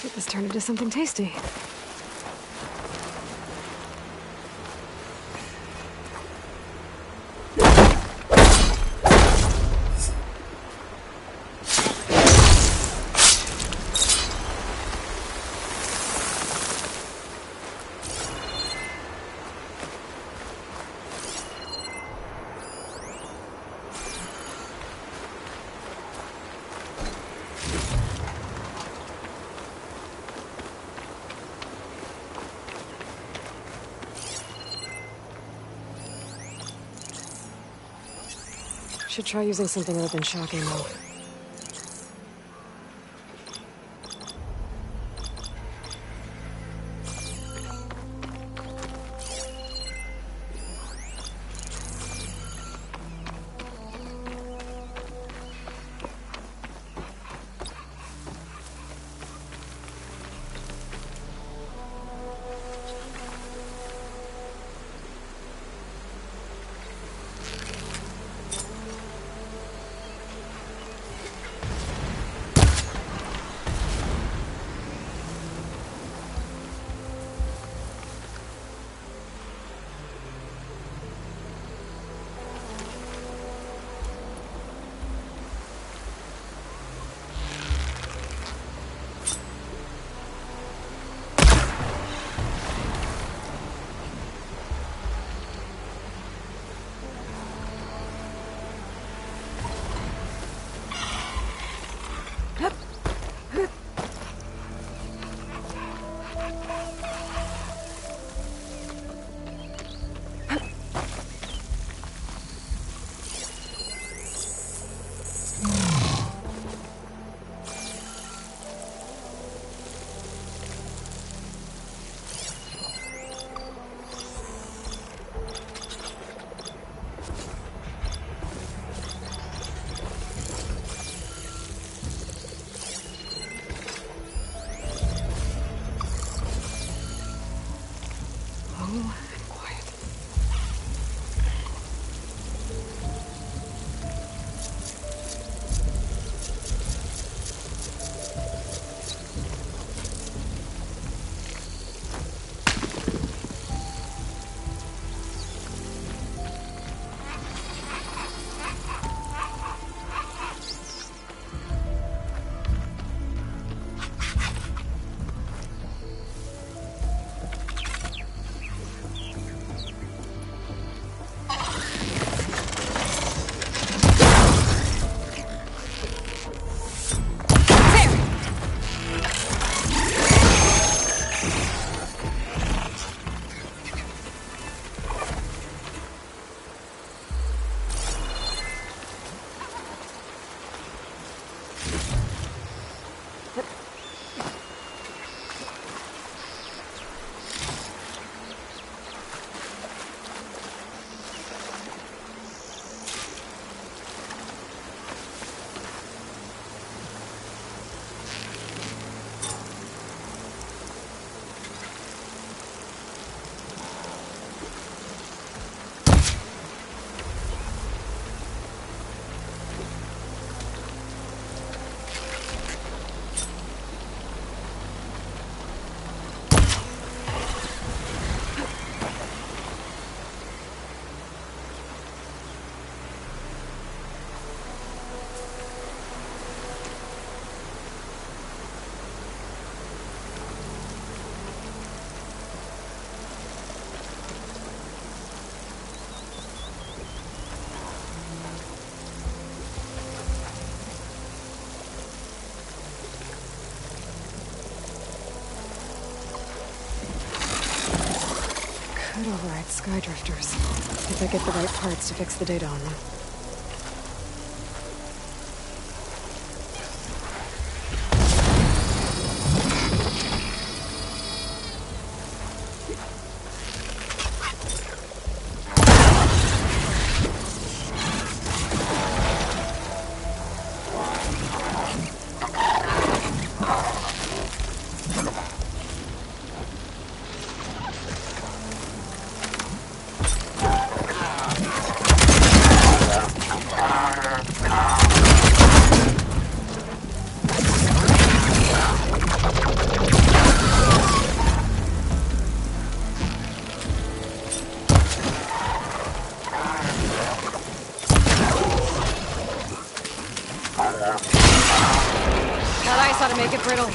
Get this turned into something tasty. Should try using something other than shock ammo. Could override Skydrifters, if I get the right parts to fix the data on them. Gotta make it brittle.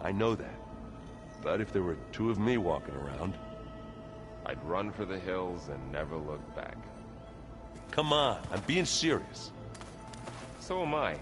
I know that. But if there were two of me walking around... I'd run for the hills and never look back. Come on, I'm being serious. So am I.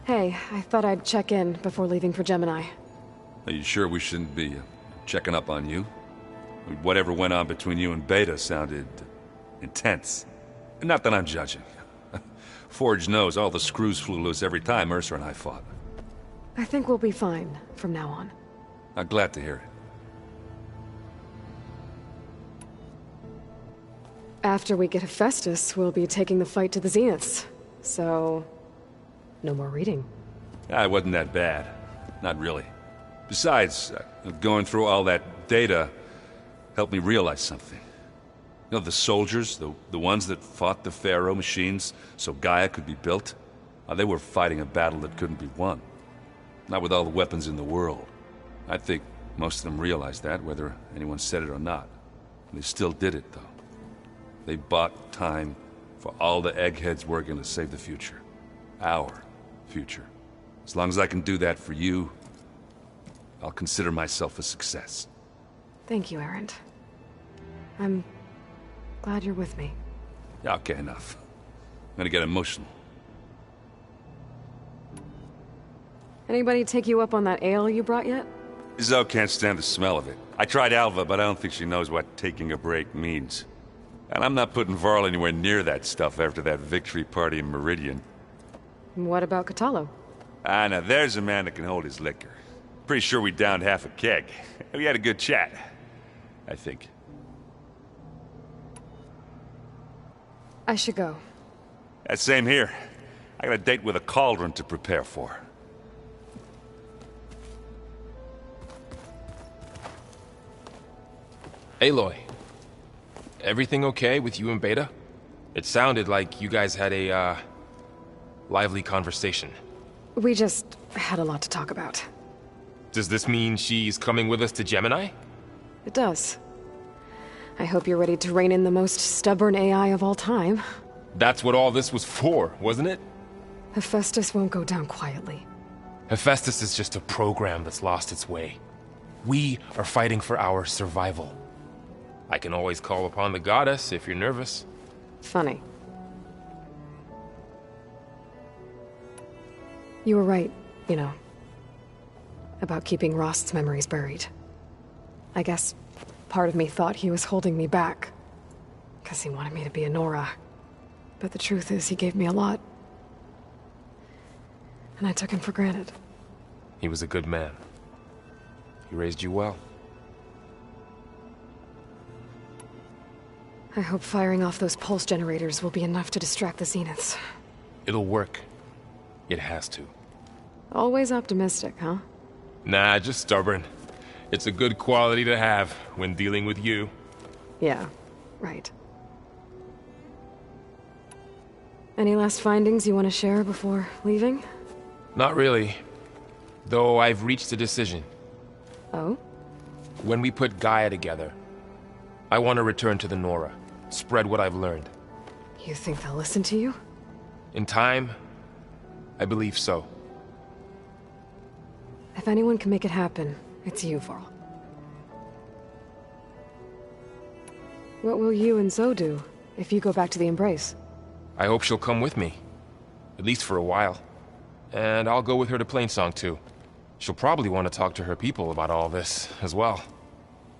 Hey, I thought I'd check in before leaving for Gemini. Are you sure we shouldn't be checking up on you? Whatever went on between you and Beta sounded intense. Not that I'm judging. Forge knows all the screws flew loose every time Mercer and I fought. I think we'll be fine from now on. I'm glad to hear it. After we get Hephaestus, we'll be taking the fight to the Zeniths. So... no more reading. It wasn't that bad. Not really. Besides, going through all that data helped me realize something. You know, the soldiers, the ones that fought the Pharaoh machines so Gaia could be built, they were fighting a battle that couldn't be won. Not with all the weapons in the world. I think most of them realized that, whether anyone said it or not. And they still did it, though. They bought time for all the eggheads working to save the future. Our future. As long as I can do that for you, I'll consider myself a success. Thank you, Erend. I'm glad you're with me. Yeah, okay, enough. I'm gonna get emotional. Anybody take you up on that ale you brought yet? Zoe can't stand the smell of it. I tried Alva, but I don't think she knows what taking a break means. And I'm not putting Varl anywhere near that stuff after that victory party in Meridian. What about Kotallo? Now there's a man that can hold his liquor. Pretty sure we downed half a keg. We had a good chat, I think. I should go. Same here. I got a date with a cauldron to prepare for. Aloy, everything okay with you and Beta? It sounded like you guys had a, lively conversation. We just had a lot to talk about. Does this mean she's coming with us to Gemini? It does. I hope you're ready to rein in the most stubborn AI of all time. That's what all this was for, wasn't it? Hephaestus won't go down quietly. Hephaestus is just a program that's lost its way. We are fighting for our survival. I can always call upon the goddess if you're nervous. Funny. You were right, you know, about keeping Rost's memories buried. I guess part of me thought he was holding me back, because he wanted me to be a Nora. But the truth is, he gave me a lot. And I took him for granted. He was a good man. He raised you well. I hope firing off those pulse generators will be enough to distract the Zeniths. It'll work. It has to. Always optimistic, huh? Nah, just stubborn. It's a good quality to have when dealing with you. Yeah, right. Any last findings you want to share before leaving? Not really. Though I've reached a decision. Oh? When we put Gaia together, I want to return to the Nora. Spread what I've learned. You think they'll listen to you? In time, I believe so. If anyone can make it happen, it's you, Varl. What will you and Zoe do if you go back to the Embrace? I hope she'll come with me. At least for a while. And I'll go with her to Plainsong too. She'll probably want to talk to her people about all this as well.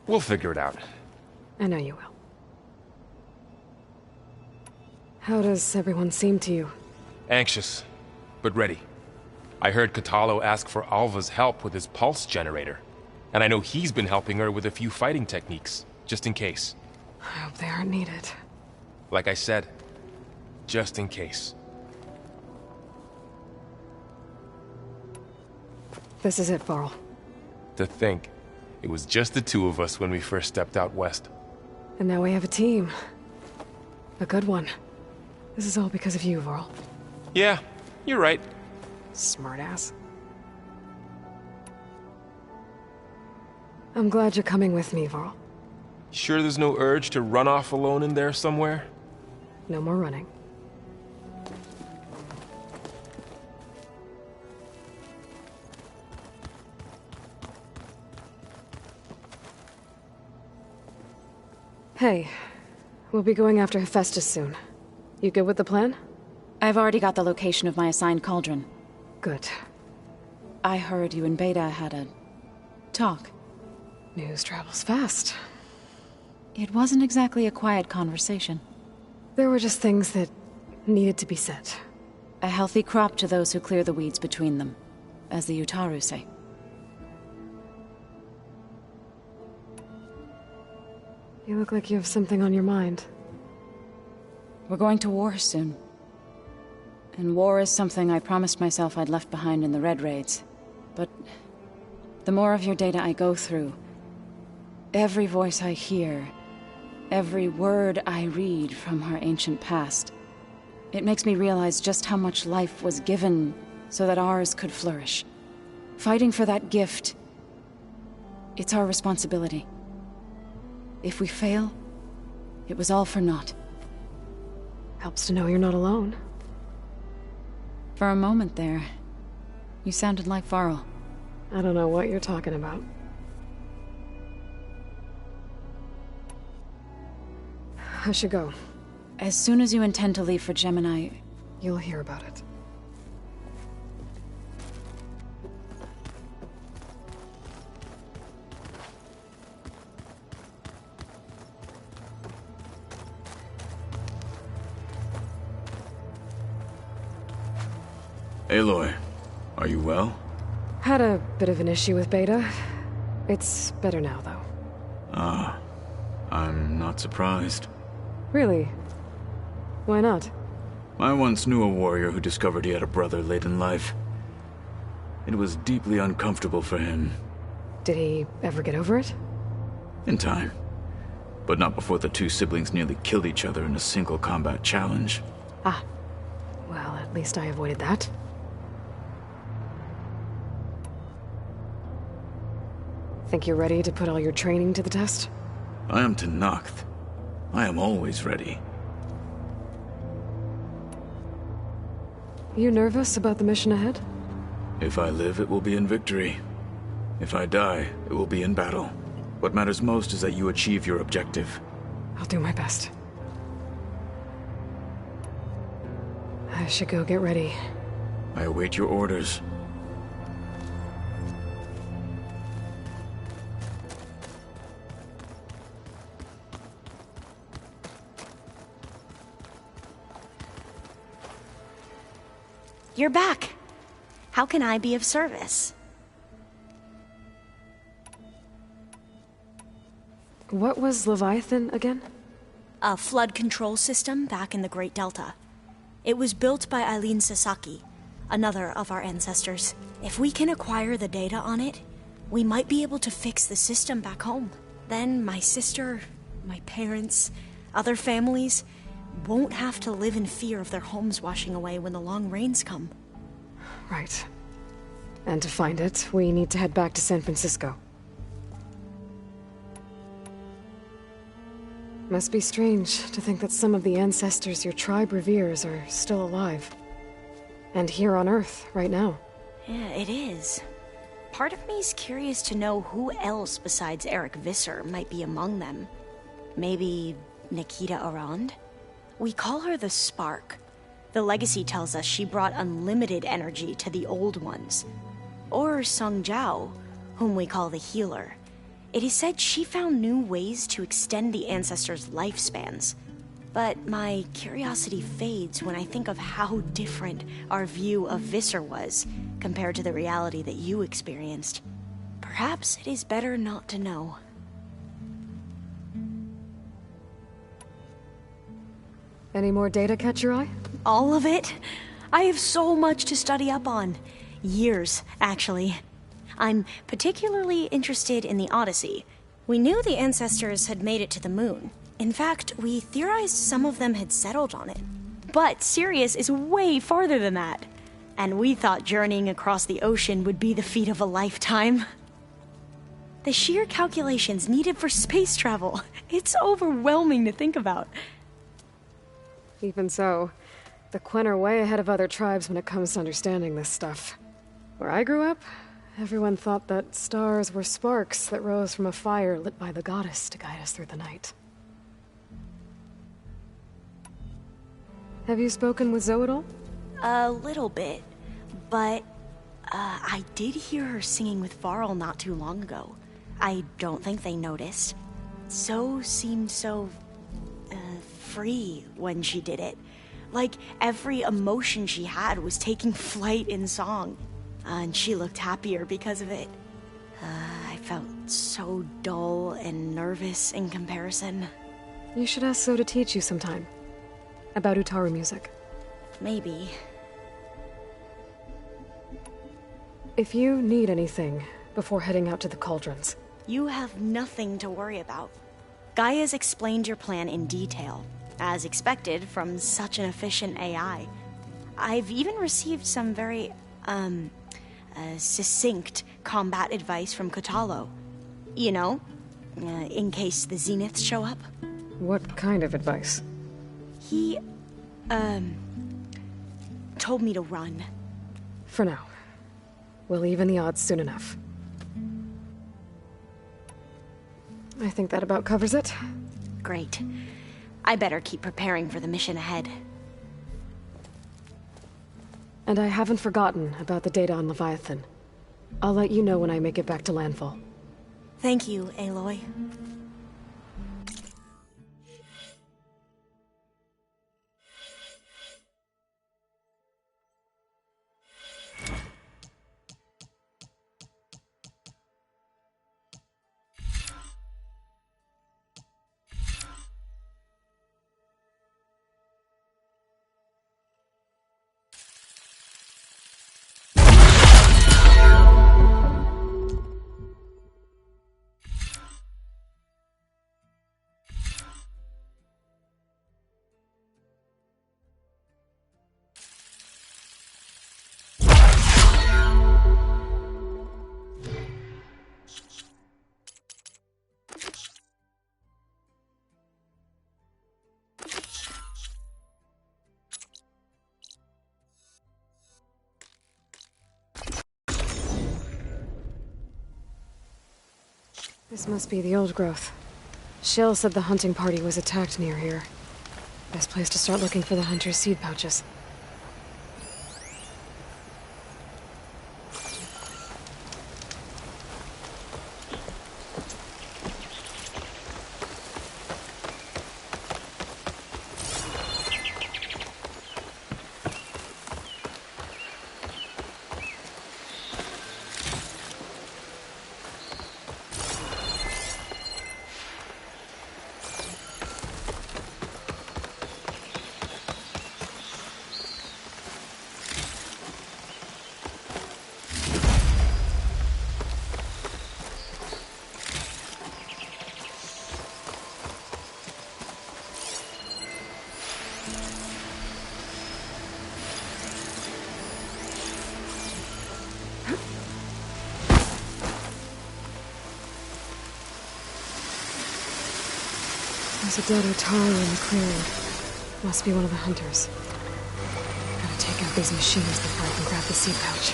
We'll figure it out. I know you will. How does everyone seem to you? Anxious, but ready. I heard Kotallo ask for Alva's help with his pulse generator. And I know he's been helping her with a few fighting techniques, just in case. I hope they aren't needed. Like I said, just in case. This is it, Varl. To think, it was just the two of us when we first stepped out west. And now we have a team. A good one. This is all because of you, Varl. Yeah, you're right. Smartass. I'm glad you're coming with me, Varl. Sure there's no urge to run off alone in there somewhere? No more running. Hey, we'll be going after Hephaestus soon. You good with the plan? I've already got the location of my assigned cauldron. Good. I heard you and Beta had a talk. News travels fast. It wasn't exactly a quiet conversation. There were just things that needed to be said. A healthy crop to those who clear the weeds between them, as the Utaru say. You look like you have something on your mind. We're going to war soon. And war is something I promised myself I'd left behind in the Red Raids. But the more of your data I go through, every voice I hear, every word I read from our ancient past, it makes me realize just how much life was given so that ours could flourish. Fighting for that gift, it's our responsibility. If we fail, it was all for naught. Helps to know you're not alone. For a moment there, you sounded like Varl. I don't know what you're talking about. I should go. As soon as you intend to leave for Gemini, You'll hear about it. Aloy, are you well? Had a bit of an issue with Beta. It's better now, though. Ah, I'm not surprised. Really? Why not? I once knew a warrior who discovered he had a brother late in life. It was deeply uncomfortable for him. Did he ever get over it? In time. But not before the two siblings nearly killed each other in a single combat challenge. Ah. Well, at least I avoided that. Think you're ready to put all your training to the test? I am Tenakth. I am always ready. You nervous about the mission ahead? If I live, it will be in victory. If I die, it will be in battle. What matters most is that you achieve your objective. I'll do my best. I should go get ready. I await your orders. You're back. How can I be of service? What was Leviathan again? A flood control system back in the Great Delta. It was built by Eileen Sasaki, another of our ancestors. If we can acquire the data on it, we might be able to fix the system back home. Then my sister, my parents, other families won't have to live in fear of their homes washing away when the long rains come. Right. And to find it, we need to head back to San Francisco. Must be strange to think that some of the ancestors your tribe reveres are still alive. And here on Earth, right now. Yeah, it is. Part of me's curious to know who else besides Eric Visser might be among them. Maybe Nikita Arand? We call her the Spark. The legacy tells us she brought unlimited energy to the old ones. Or Sung Jiao, whom we call the Healer. It is said she found new ways to extend the ancestors' lifespans. But my curiosity fades when I think of how different our view of Visser was compared to the reality that you experienced. Perhaps it is better not to know. Any more data catch your eye? All of it? I have so much to study up on. Years, actually. I'm particularly interested in the Odyssey. We knew the ancestors had made it to the moon. In fact, we theorized some of them had settled on it. But Sirius is way farther than that. And we thought journeying across the ocean would be the feat of a lifetime. The sheer calculations needed for space travel, it's overwhelming to think about. Even so, the Quen are way ahead of other tribes when it comes to understanding this stuff. Where I grew up, everyone thought that stars were sparks that rose from a fire lit by the goddess to guide us through the night. Have you spoken with Zoe at all? A little bit, but I did hear her singing with Varl not too long ago. I don't think they noticed. Zoe seemed so free when she did it. Like every emotion she had was taking flight in song. And she looked happier because of it. I felt so dull and nervous in comparison. You should ask Zoe to teach you sometime. About Utaru music. Maybe. If you need anything before heading out to the cauldrons. You have nothing to worry about. Gaia's explained your plan in detail, as expected from such an efficient AI. I've even received some very, succinct combat advice from Kotallo. You know, in case the Zeniths show up. What kind of advice? He, told me to run. For now. We'll even the odds soon enough. I think that about covers it. Great. I better keep preparing for the mission ahead. And I haven't forgotten about the data on Leviathan. I'll let you know when I make it back to landfall. Thank you, Aloy. This must be the old growth. Shale said the hunting party was attacked near here. Best place to start looking for the hunter's seed pouches. There's a dead Otari in the clearing. Must be one of the hunters. Gotta take out these machines before I can grab the seed pouch.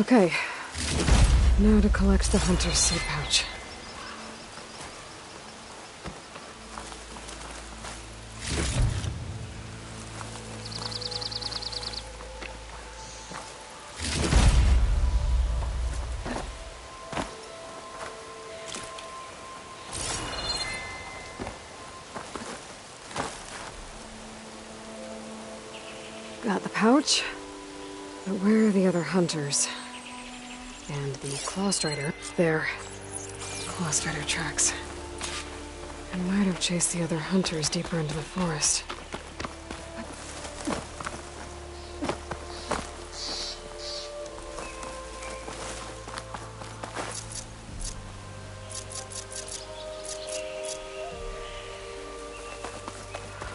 Okay. Now to collect the hunter's seed pouch. Got the pouch, but where are the other hunters? And the Clawstrider. There. Clawstrider tracks. I might have chased the other hunters deeper into the forest.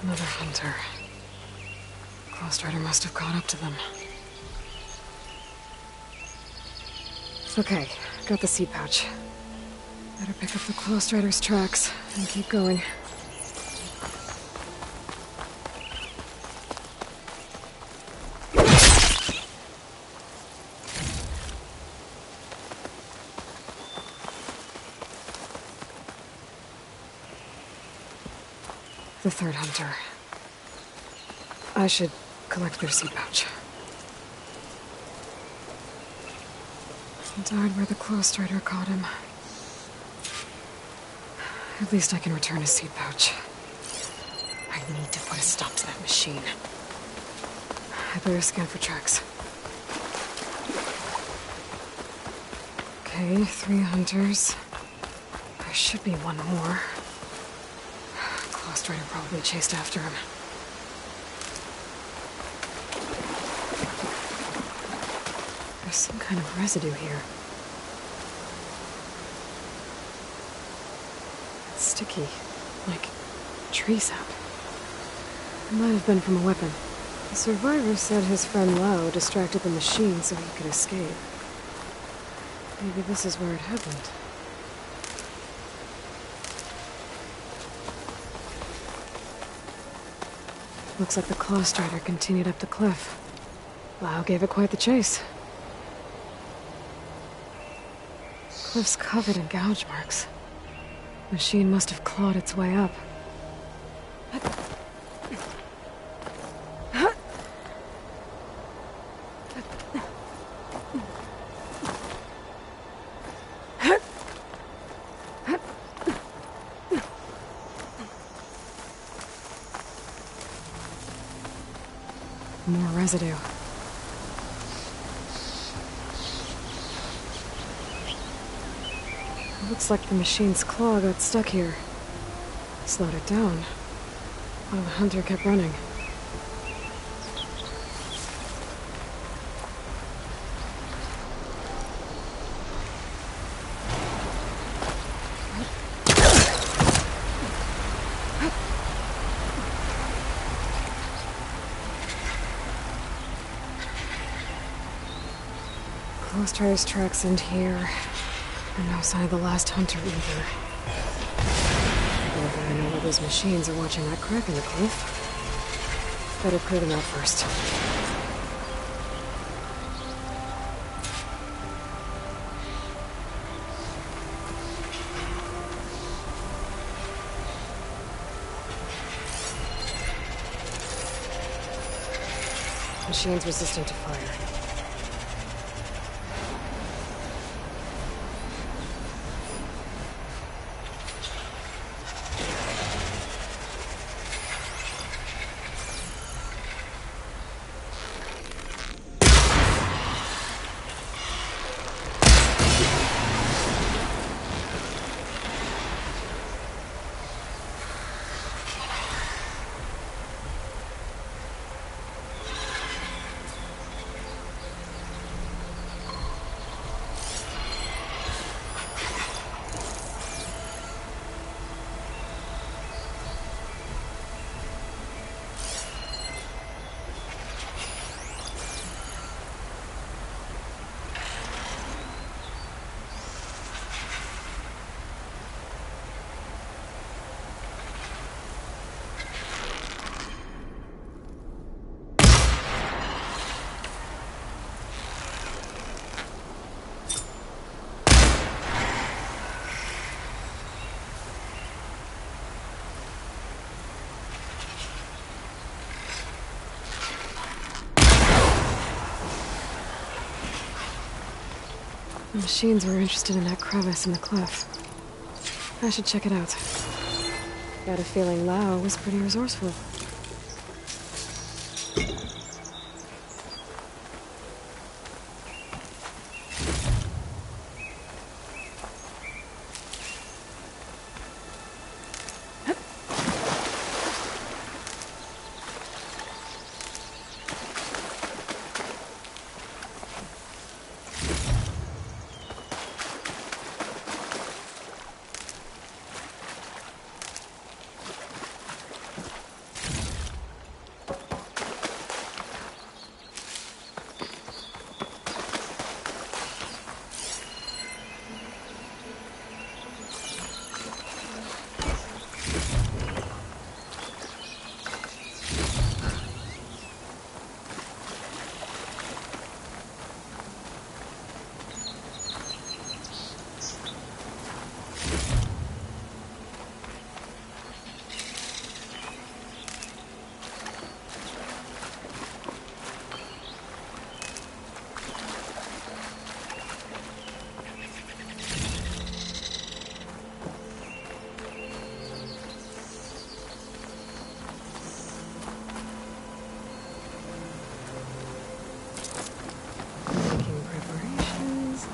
Another hunter. Clawstrider must have caught up to them. Okay, got the seed pouch. Better pick up the Clawstrider's tracks and keep going. The third hunter. I should collect their seed pouch. He died where the Clawstrider caught him. At least I can return his seed pouch. I need to put a stop to that machine. I better scan for tracks. Okay, 3 hunters. There should be one more. Clawstrider probably chased after him. There's some kind of residue here. It's sticky, like tree sap. It might have been from a weapon. The survivor said his friend Lao distracted the machine so he could escape. Maybe this is where it happened. Looks like the Clawstrider continued up the cliff. Lao gave it quite the chase. Cliff's covered in gouge marks. Machine must have clawed its way up. More residue. Looks like the machine's claw got stuck here. Slowed it down. While the hunter kept running. Clostrader's tracks end here. And no sign of the last hunter either. Well, I know where those machines are watching that crack in the cliff. Better clear them out first. Machines resistant to fire. The machines were interested in that crevice in the cliff. I should check it out. Got a feeling Lao was pretty resourceful. Making preparations.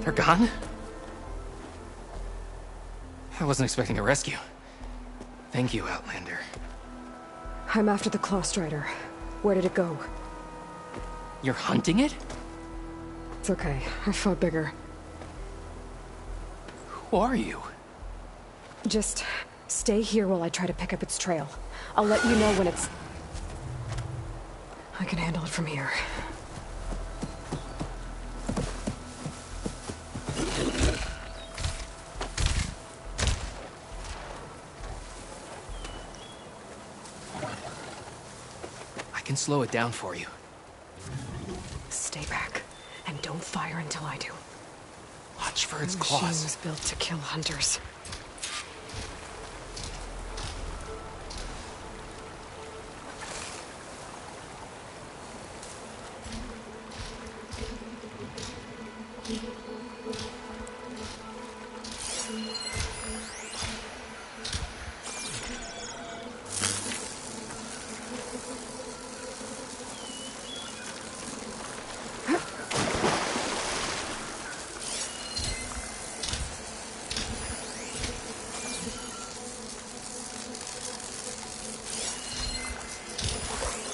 They're gone? I wasn't expecting a rescue. Thank you, Outlander. I'm after the Clawstrider. Where did it go? You're hunting it? It's okay. I fought bigger. Who are you? Just stay here while I try to pick up its trail. I'll let you know when it's... I can handle it from here. slow it down for you. Stay back, and don't fire until I do. Watch for its The machine claws. was built to kill hunters.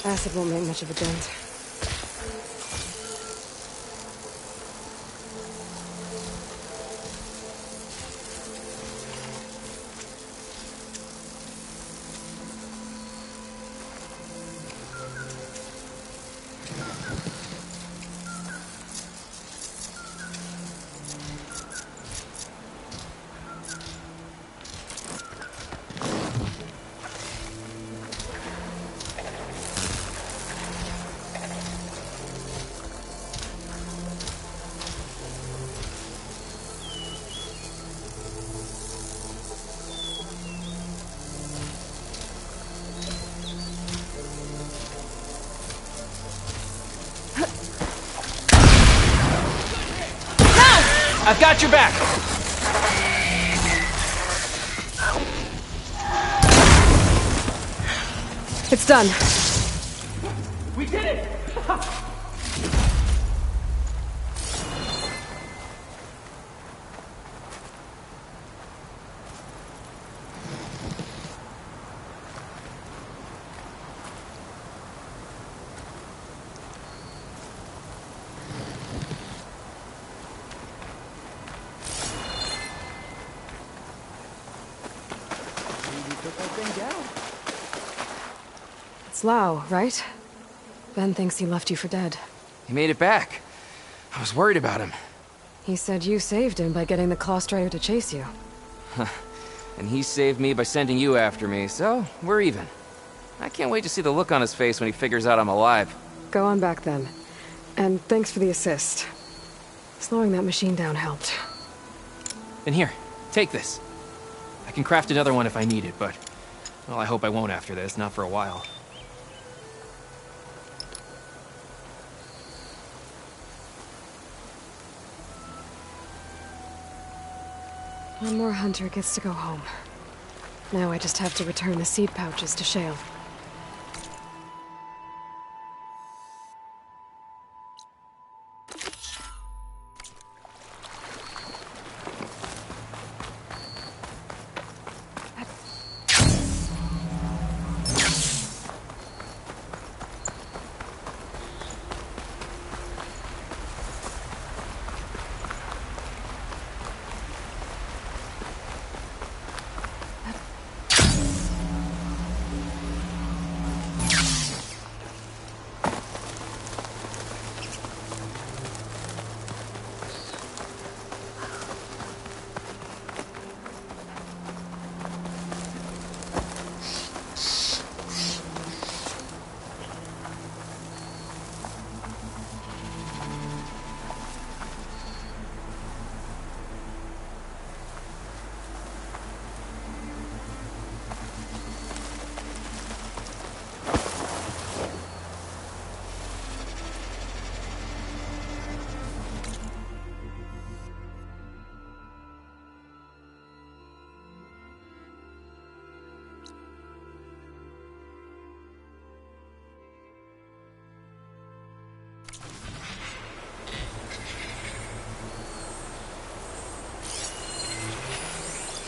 Acid won't make much of a dent. I've got your back! It's done. We did it! It's Lau, right? Ben thinks he left you for dead. He made it back. I was worried about him. He said you saved him by getting the Claw Strider to chase you. And he saved me by sending you after me, so we're even. I can't wait to see the look on his face when he figures out I'm alive. Go on back then. And thanks for the assist. Slowing that machine down helped. And here, take this. I can craft another one if I need it, but... well, I hope I won't after this, not for a while. One more hunter gets to go home. Now I just have to return the seed pouches to Shale.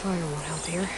Fire won't help here.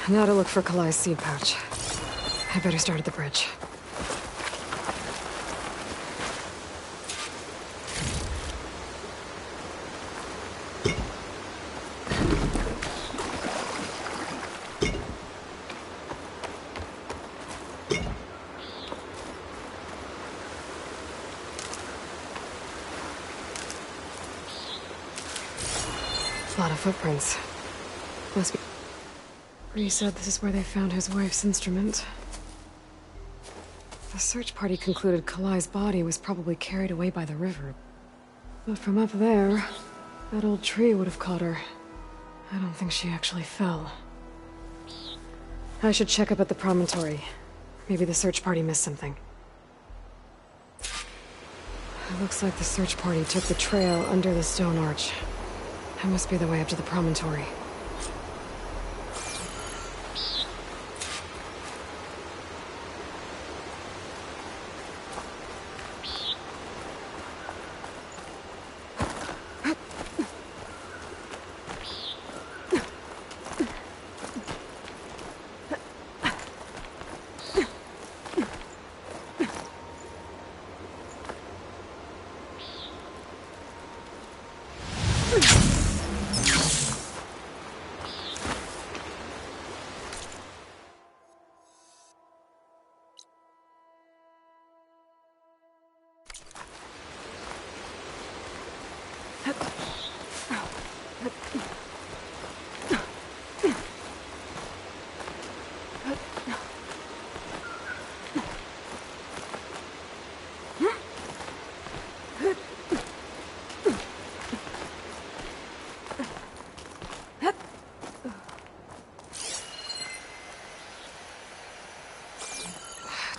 Now to look for Kalai's seed pouch. I better start at the bridge. A lot of footprints. Must be... Bree said this is where they found his wife's instrument. The search party concluded Kalai's body was probably carried away by the river. But from up there, that old tree would have caught her. I don't think she actually fell. I should check up at the promontory. Maybe the search party missed something. It looks like the search party took the trail under the stone arch. That must be the way up to the promontory.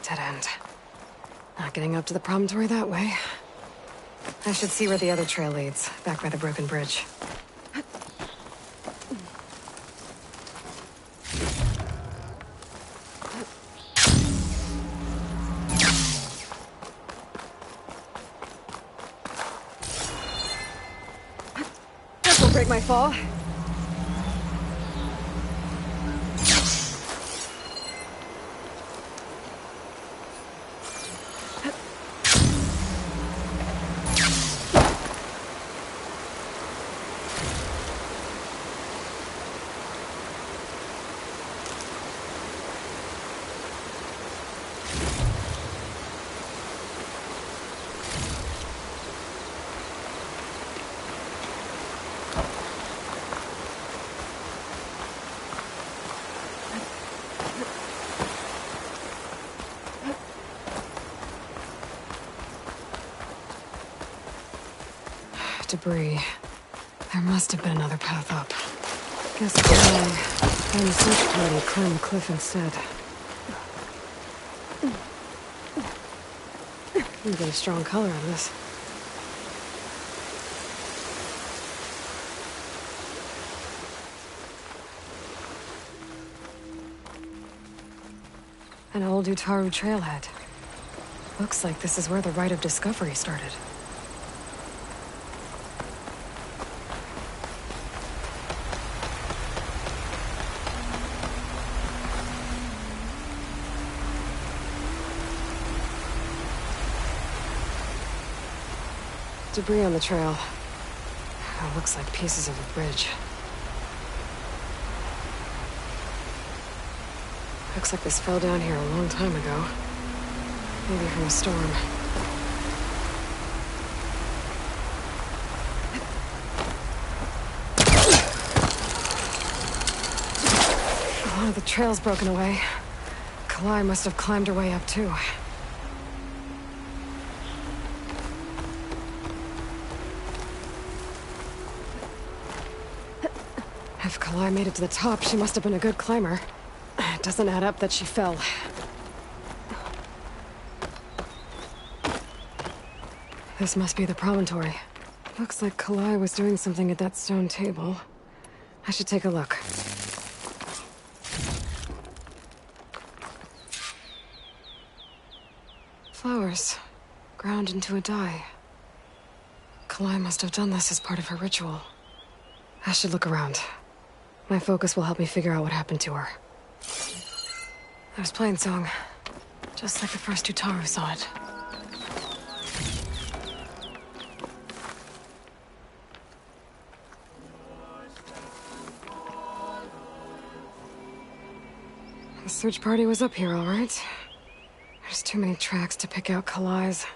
Dead end. Not getting up to the promontory that way. I should see where the other trail leads, back by the broken bridge. This'll break my fall. Debris. There must have been another path up. Guess Kalai and the search party climbed the cliff instead. You get a strong color out of this. An old Utaru trailhead. Looks like this is where the Rite of Discovery started. Debris on the trail. It looks like pieces of a bridge. Looks like this fell down here a long time ago. Maybe from a storm. A lot of the trail's broken away. Kalai must have climbed her way up too. If Kalai made it to the top, she must have been a good climber. It doesn't add up that she fell. This must be the promontory. Looks like Kalai was doing something at that stone table. I should take a look. Flowers, ground into a dye. Kalai must have done this as part of her ritual. I should look around. My focus will help me figure out what happened to her. There's Plainsong. Just like the first Utaru saw it. The search party was up here, all right. There's too many tracks to pick out Kalai's.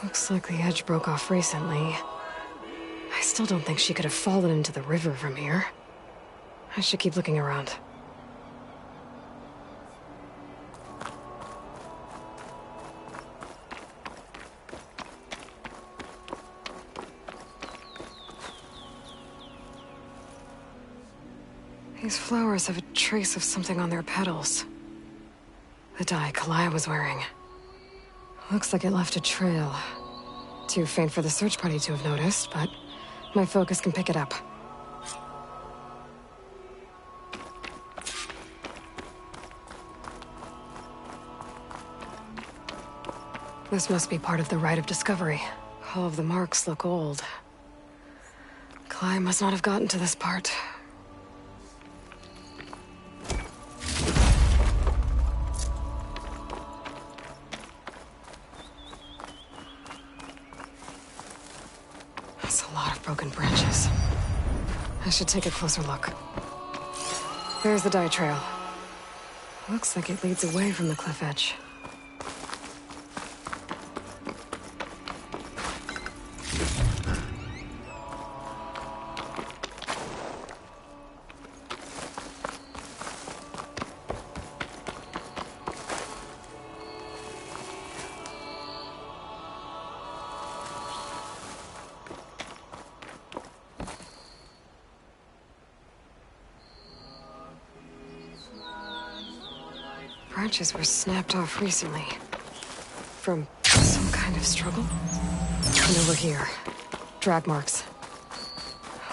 Looks like the edge broke off recently. I still don't think she could have fallen into the river from here. I should keep looking around. These flowers have a trace of something on their petals. The dye Kalai was wearing. Looks like it left a trail. Too faint for the search party to have noticed, but my focus can pick it up. This must be part of the Rite of Discovery. All of the marks look old. Kalai must not have gotten to this part. That's a lot of broken branches. I should take a closer look. There's the dye trail. Looks like it leads away from the cliff edge. Branches were snapped off recently. From some kind of struggle? And over here. Drag marks.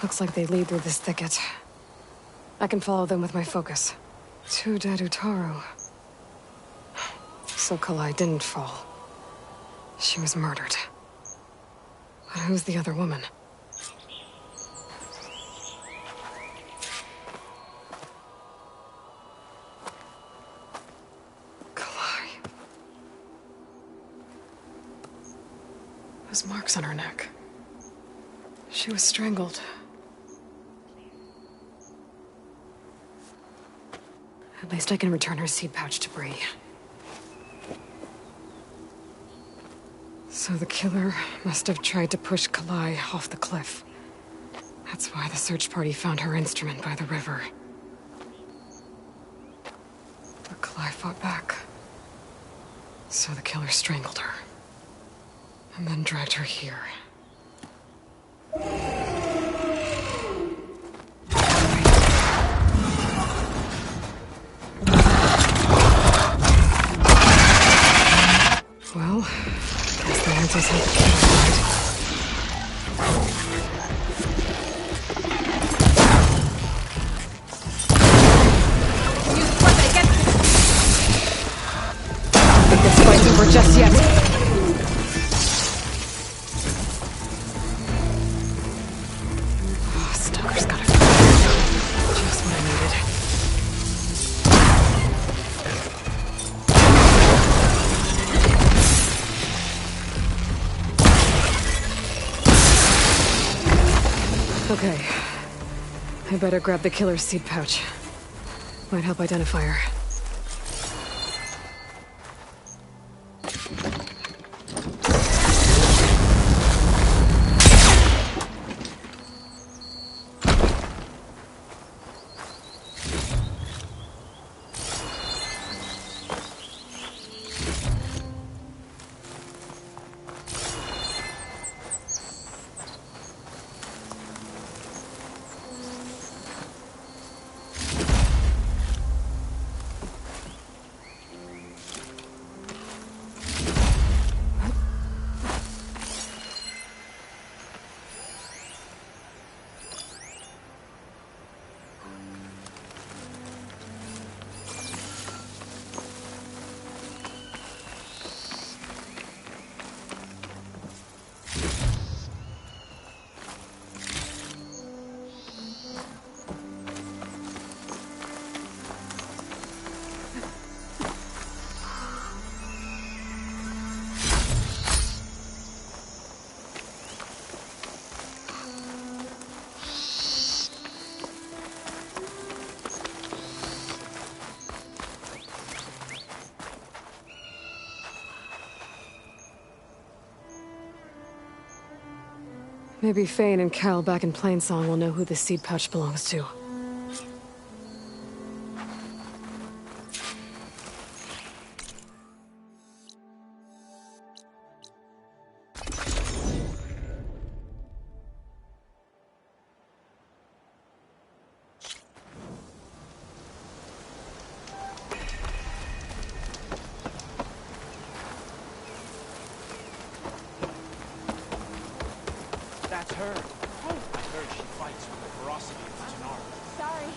Looks like they lead through this thicket. I can follow them with my focus. Two dead Utaru. So Kalai didn't fall. She was murdered. But who's the other woman? Those marks on her neck. She was strangled. At least I can return her seed pouch to Bree. So the killer must have tried to push Kalai off the cliff. That's why the search party found her instrument by the river. But Kalai fought back. So the killer strangled her. And then dragged her here. Well, guess the answer's how the killer died. I don't think this fight's over just yet. Okay. I better grab the killer's seed pouch. Might help identify her. Maybe Fane and Kel back in Plainsong will know who the seed pouch belongs to. That's her. Hey. I heard she fights with the ferocity of the Janara. Sorry,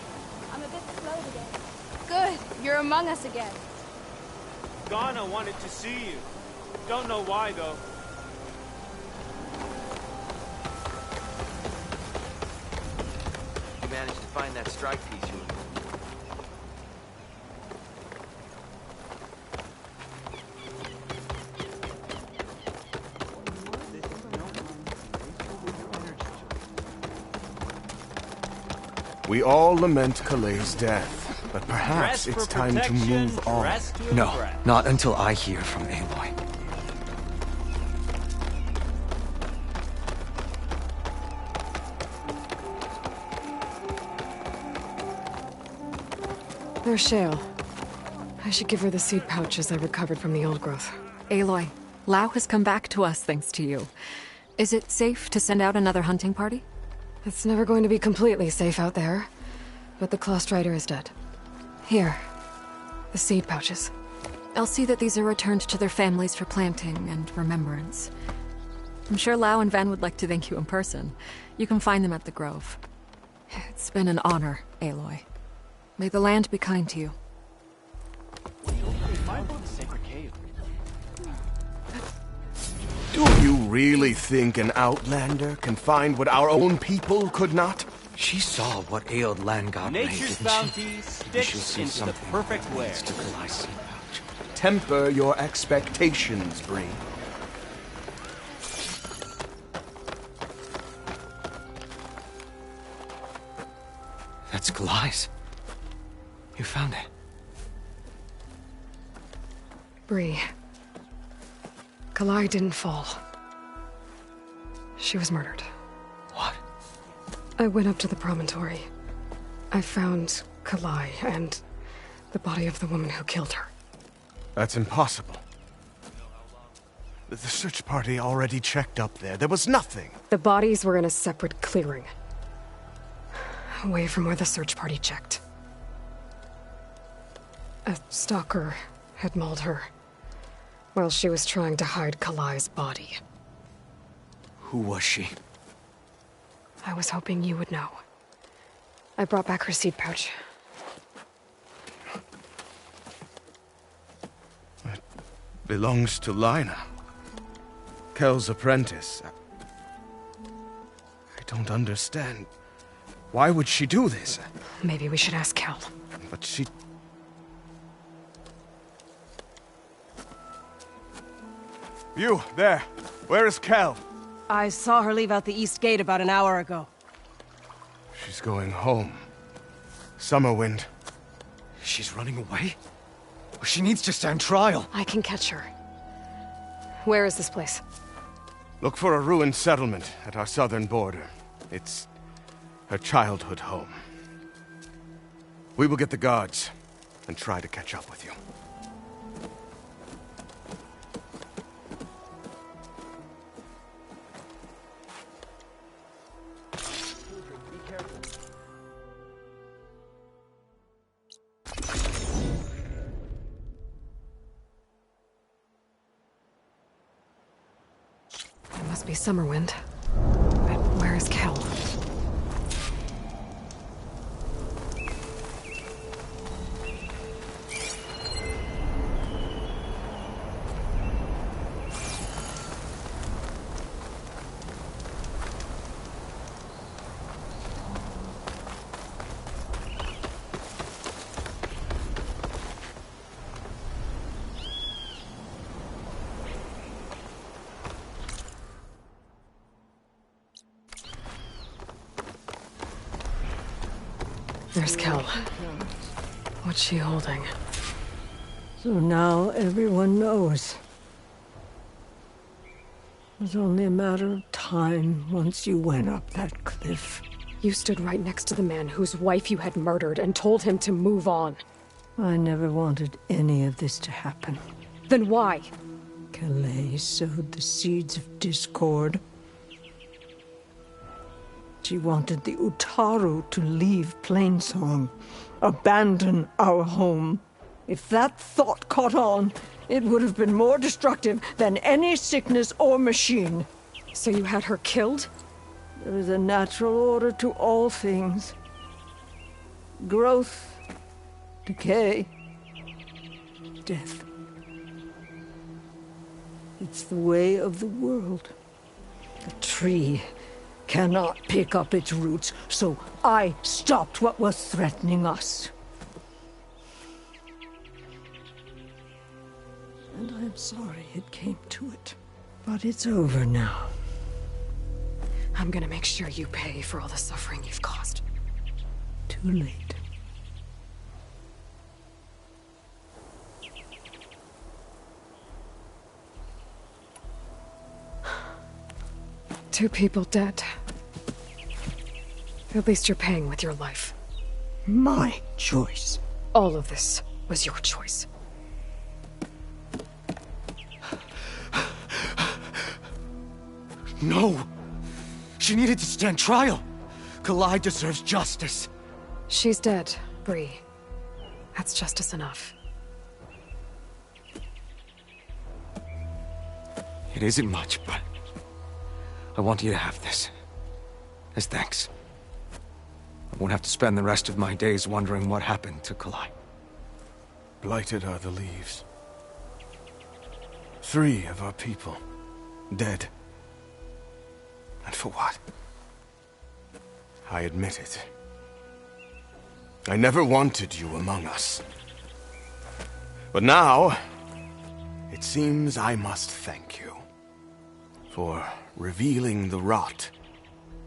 I'm a bit slow today. Good, you're among us again. Ghana wanted to see you. Don't know why, though. You managed to find that strike piece you... We all lament Kalei's death, but perhaps it's time to move on. No, not until I hear from Aloy. There's Shale. I should give her the seed pouches I recovered from the old growth. Aloy, Lao has come back to us thanks to you. Is it safe to send out another hunting party? It's never going to be completely safe out there, but the Clost Rider is dead. Here, the seed pouches. I'll see that these are returned to their families for planting and remembrance. I'm sure Lao and Van would like to thank you in person. You can find them at the Grove. It's been an honor, Aloy. May the land be kind to you. Do you really think an Outlander can find what our own people could not? She saw what ailed Landgod Ray, Nature's didn't bounty she? sticks into the perfect wear. To Kalai's seed pouch. Temper your expectations, Bree. That's Kalai's. You found it. Bree. Kalai didn't fall. She was murdered. What? I went up to the promontory. I found Kalai and the body of the woman who killed her. That's impossible. The search party already checked up there. There was nothing. The bodies were in a separate clearing. Away from where the search party checked. A stalker had mauled her while she was trying to hide Kalai's body. Who was she? I was hoping you would know. I brought back her seed pouch. It belongs to Lina. Kel's apprentice. I don't understand. Why would she do this? Maybe we should ask Kel. But she... You, there. Where is Kel? I saw her leave out the east gate about an hour ago. She's going home. Summerwind. She's running away? She needs to stand trial. I can catch her. Where is this place? Look for a ruined settlement at our southern border. It's her childhood home. We will get the guards and try to catch up with you. It must be Summerwind. But where is Kel? There's Kel. What's she holding? So now everyone knows. It was only a matter of time once you went up that cliff. You stood right next to the man whose wife you had murdered and told him to move on. I never wanted any of this to happen. Then why? Calais sowed the seeds of discord. She wanted the Utaru to leave Plainsong, abandon our home. If that thought caught on, it would have been more destructive than any sickness or machine. So you had her killed? There is a natural order to all things. Growth, decay, death. It's the way of the world. The tree cannot pick up its roots, so I stopped what was threatening us. And I'm sorry it came to it. But it's over now. I'm gonna make sure you pay for all the suffering you've caused. Too late. Two people dead. At least you're paying with your life. My choice. All of this was your choice. No! She needed to stand trial! Kalai deserves justice. She's dead, Bree. That's justice enough. It isn't much, but I want you to have this. As thanks. I won't have to spend the rest of my days wondering what happened to Kalai. Blighted are the leaves. 3 of our people, dead. And for what? I admit it. I never wanted you among us. But now, it seems I must thank you for revealing the rot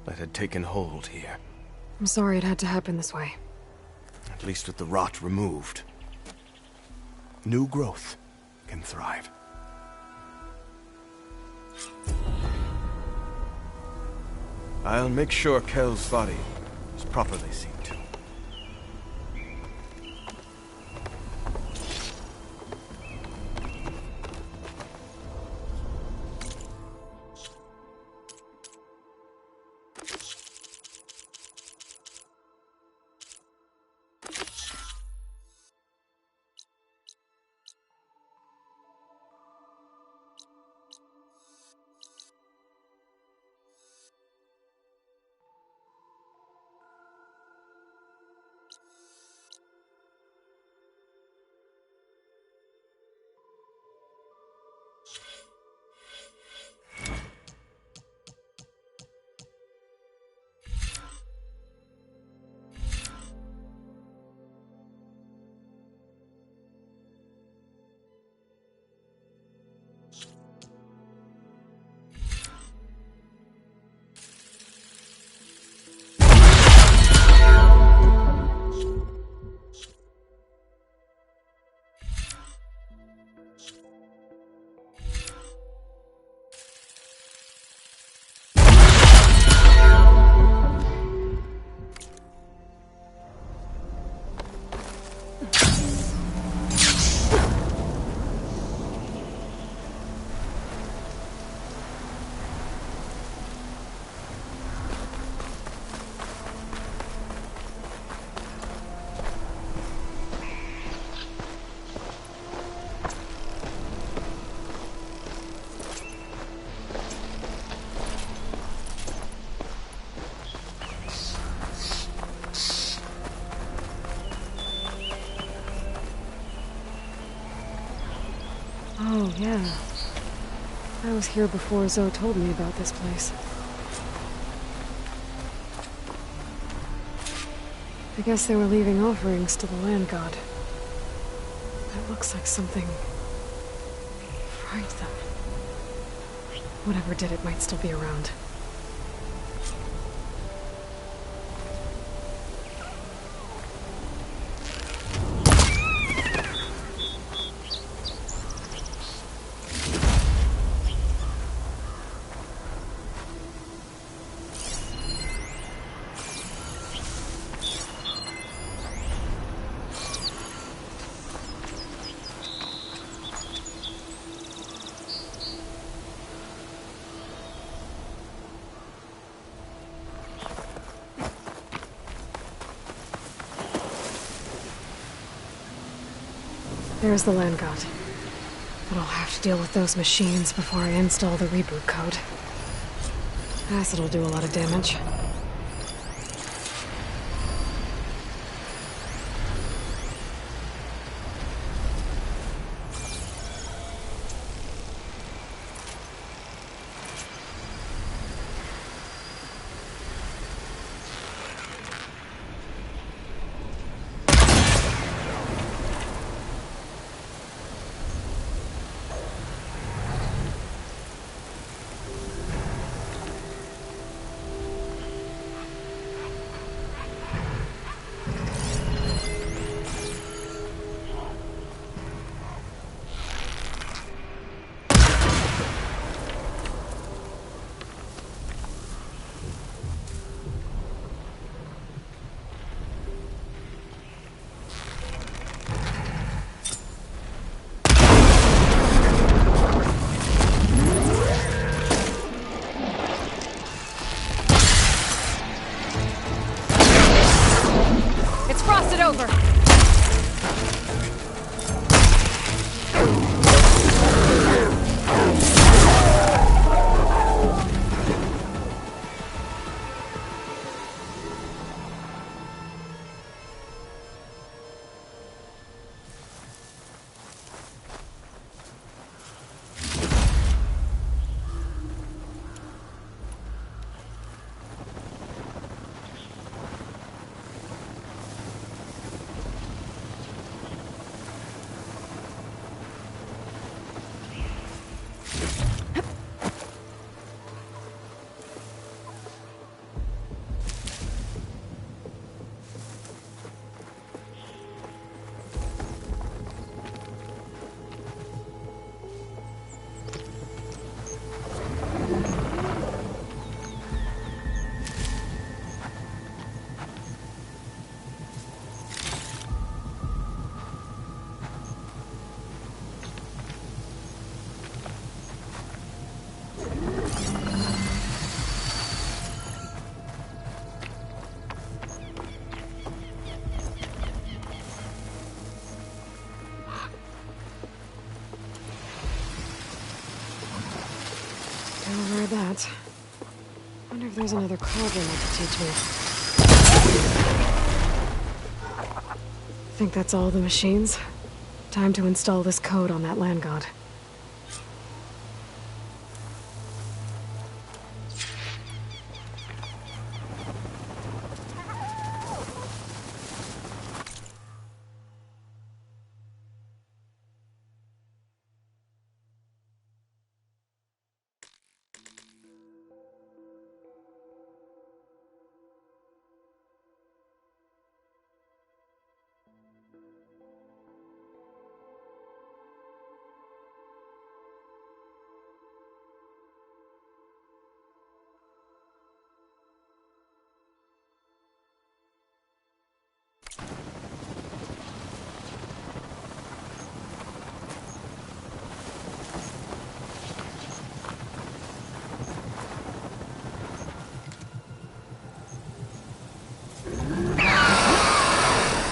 that had taken hold here. I'm sorry it had to happen this way. At least with the rot removed, new growth can thrive. I'll make sure Kel's body is properly seen to. Oh, yeah. I was here before Zoe told me about this place. I guess they were leaving offerings to the land god. That looks like something fried them. Whatever did it might still be around. There's the land god. But I'll have to deal with those machines before I install the reboot code. Acid'll do a lot of damage. Over. I'll wear that. Wonder if there's another cauldron that could teach me. Think that's all the machines? Time to install this code on that land god.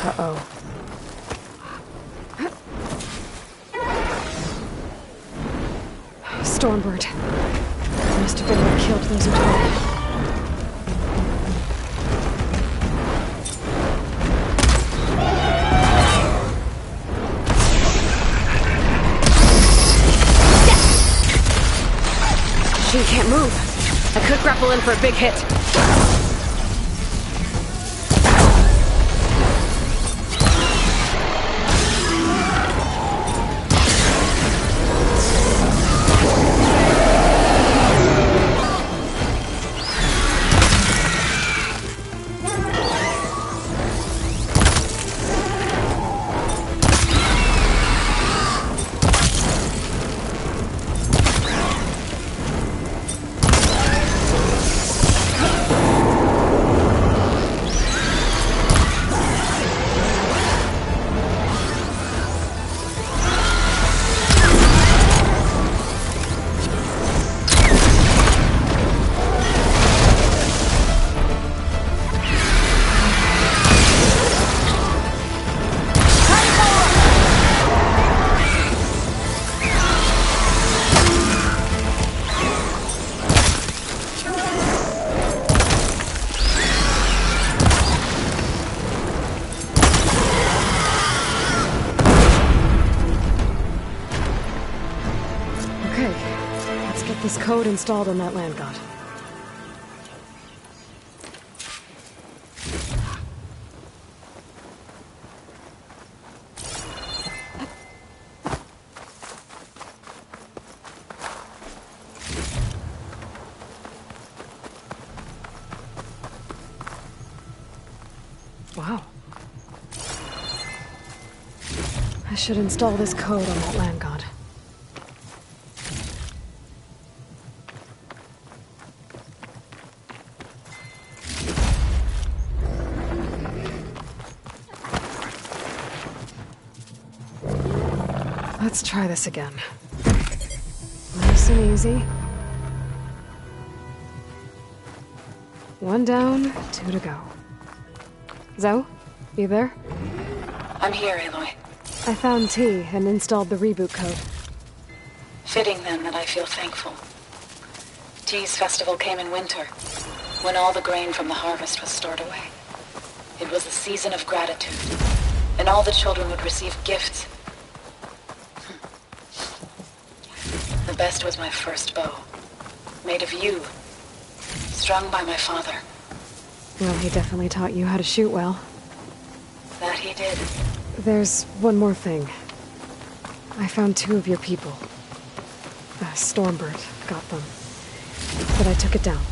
Uh-oh. Stormbird. Must have been what killed those Utaru. She can't move. I could grapple in for a big hit. get this code installed on that land god. Wow. I should install this code on that land god. Let's try this again. Nice and easy. 1 down, 2 to go. Zoe, you there? I'm here, Aloy. I found T and installed the reboot code. Fitting then that I feel thankful. T's festival came in winter, when all the grain from the harvest was stored away. It was a season of gratitude, and all the children would receive gifts. The best was my first bow, made of yew, strung by my father. Well, he definitely taught you how to shoot well. That he did. There's one more thing. I found 2 of your people. Stormbird got them. But I took it down.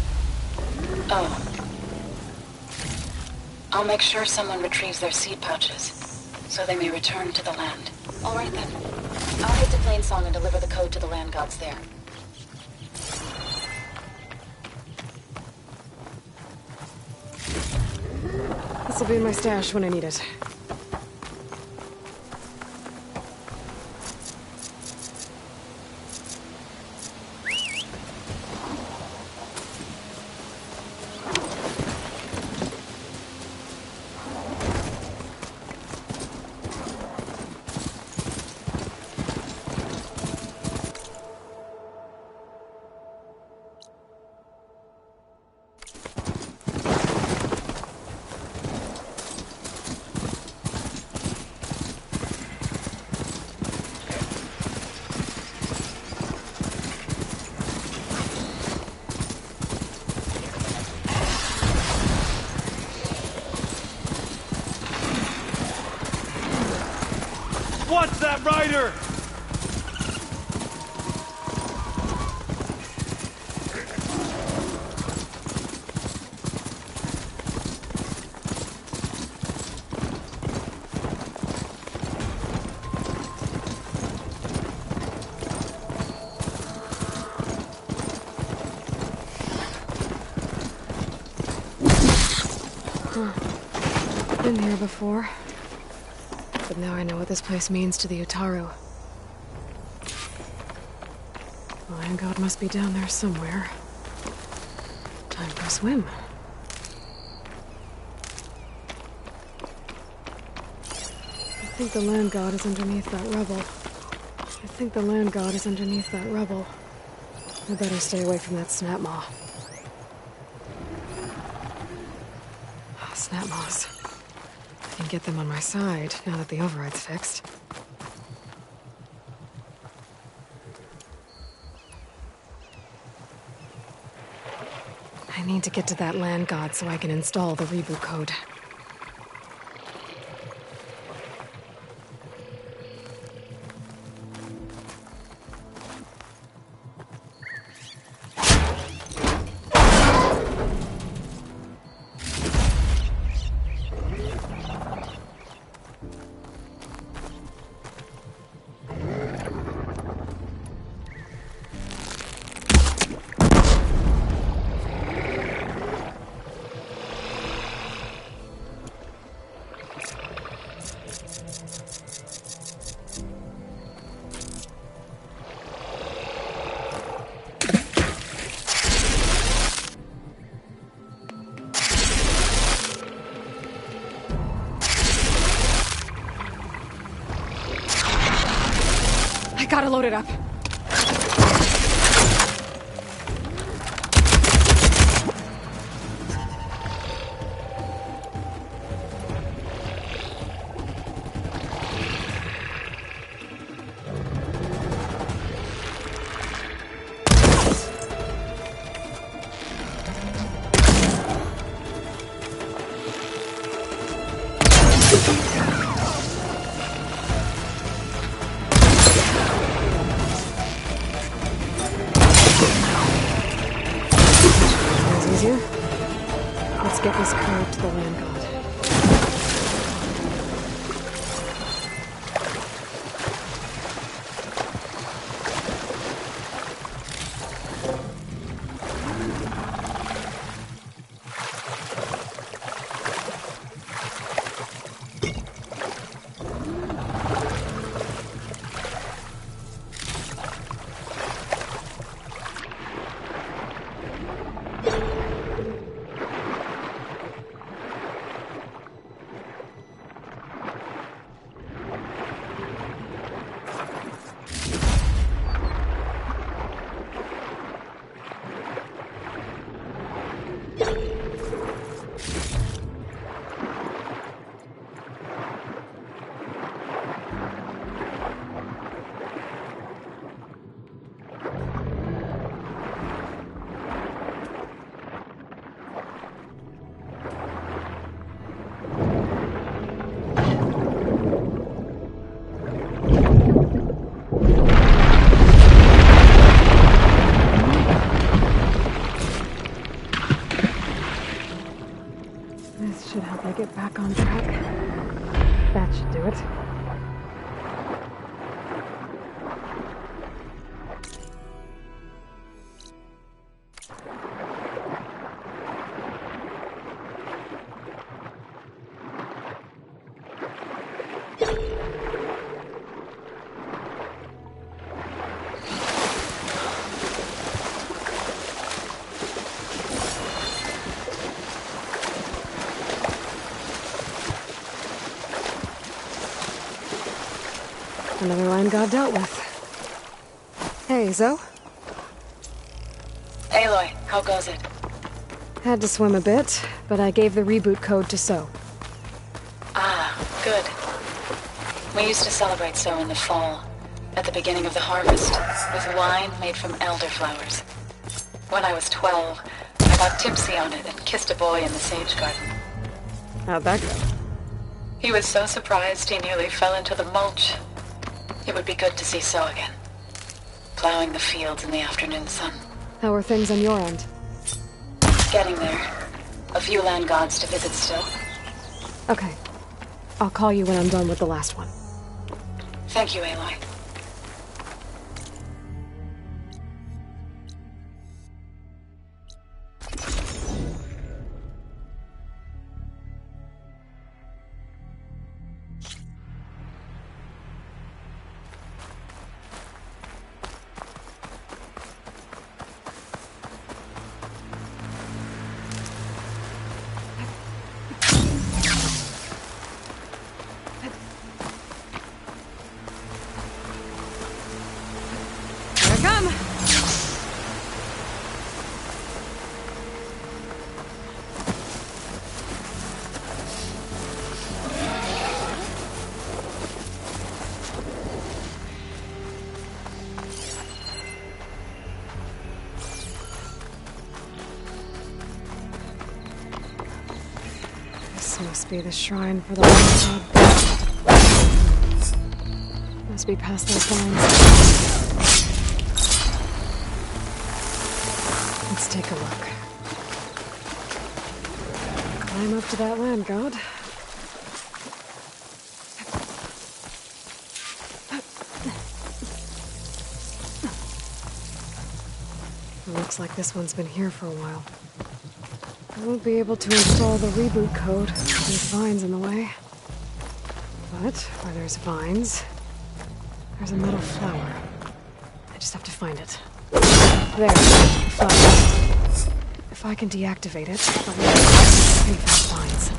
Oh. I'll make sure someone retrieves their seed pouches, so they may return to the land. All right then. I'll head to Plainsong and deliver the code to the land gods there. This'll be in my stash when I need it. What's that rider? Been here before. But now I know what this place means to the Utaru. The Land God must be down there somewhere. Time for a swim. I think the Land God is underneath that rubble. I better stay away from that snap maw. Snap maws. I can get them on my side now that the override's fixed. I need to get to that land god so I can install the reboot code. Gotta load it up. get this code to the Land God. This should help me get back on track. That should do it. Another Land God dealt with. Hey, Zoe? Aloy, how goes it? Had to swim a bit, but I gave the reboot code to So. Ah, good. We used to celebrate So in the fall, at the beginning of the harvest, with wine made from elderflowers. When I was 12, I got tipsy on it and kissed a boy in the sage garden. How'd that go? He was so surprised he nearly fell into the mulch. It would be good to see So again, plowing the fields in the afternoon sun. How are things on your end? Getting there. A few land gods to visit still. Okay. I'll call you when I'm done with the last one. Thank you, Aloy. This must be the shrine for the Land God. Must be past those vines. Let's take a look. Climb up to that Land God. Looks like this one's been here for a while. I won't be able to install the reboot code with vines in the way. But where there's vines, there's a metal flower. I just have to find it. There, found it. If I can deactivate it, I'll be able to take those vines.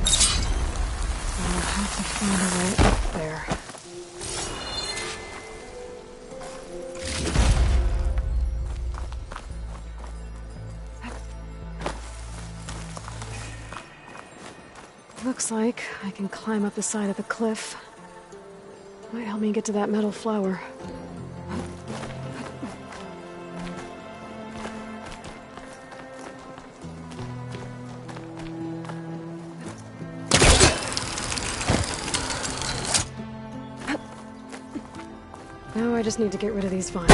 I'll have to find a way up there. Looks like I can climb up the side of the cliff. Might help me get to that metal flower. Now I just need to get rid of these vines.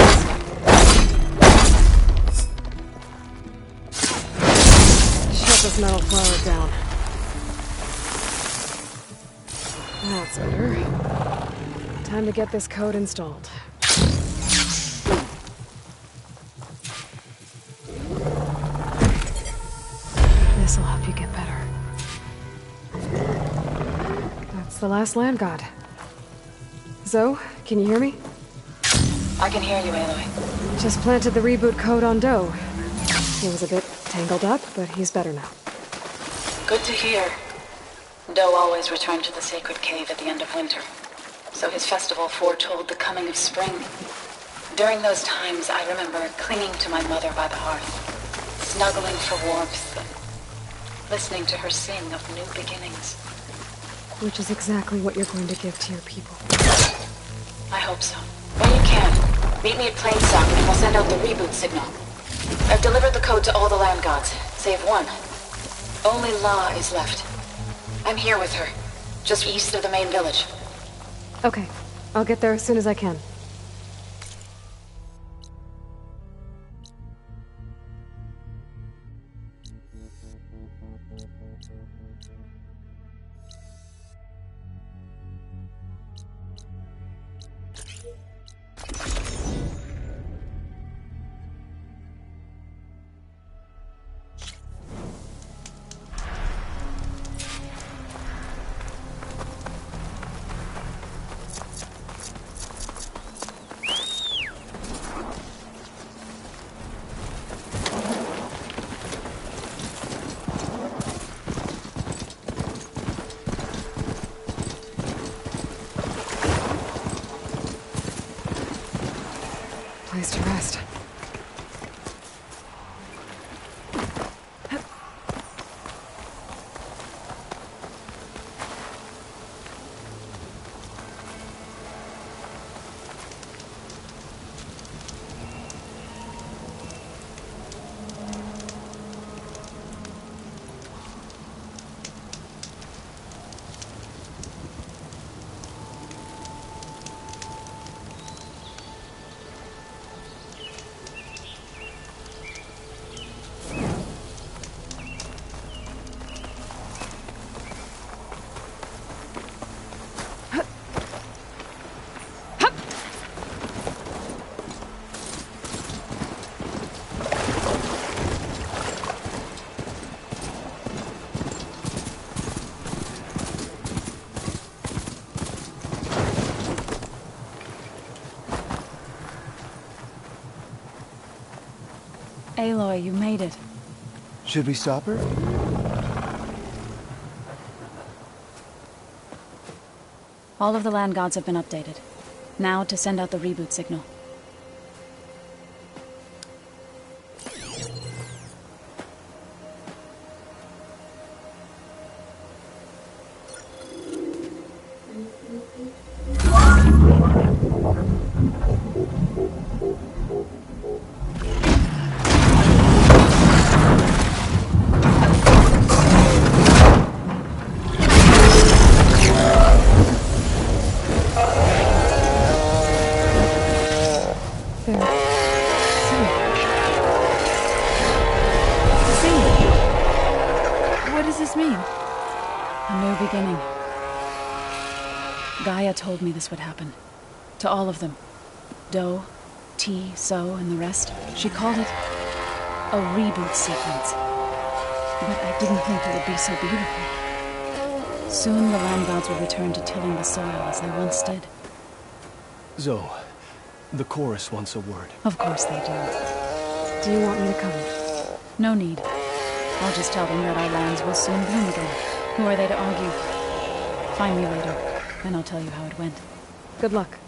Shut this metal flower down. That's better. Time to get this code installed. This'll help you get better. That's the last land god. Zoe, can you hear me? I can hear you, Aloy. Just planted the reboot code on Doe. He was a bit tangled up, but he's better now. Good to hear. Doe always returned to the sacred cave at the end of winter, so his festival foretold the coming of spring. During those times, I remember clinging to my mother by the hearth, snuggling for warmth, and listening to her sing of new beginnings. Which is exactly what you're going to give to your people. I hope so. When you can, meet me at Plainsong and we'll send out the reboot signal. I've delivered the code to all the land gods, save one. Only La is left. I'm here with her, just east of the main village. Okay, I'll get there as soon as I can. Place to rest. Aloy, you made it. Should we stop her? All of the land gods have been updated. Now to send out the reboot signal. Told me this would happen. To all of them. Doe, T, So, and the rest. She called it a reboot sequence. But I didn't think it would be so beautiful. Soon the land gods will return to tilling the soil as they once did. Zoe, the chorus wants a word. Of course they do. Do you want me to come? No need. I'll just tell them that our lands will soon bloom again. Who are they to argue? Find me later. And I'll tell you how it went. Good luck.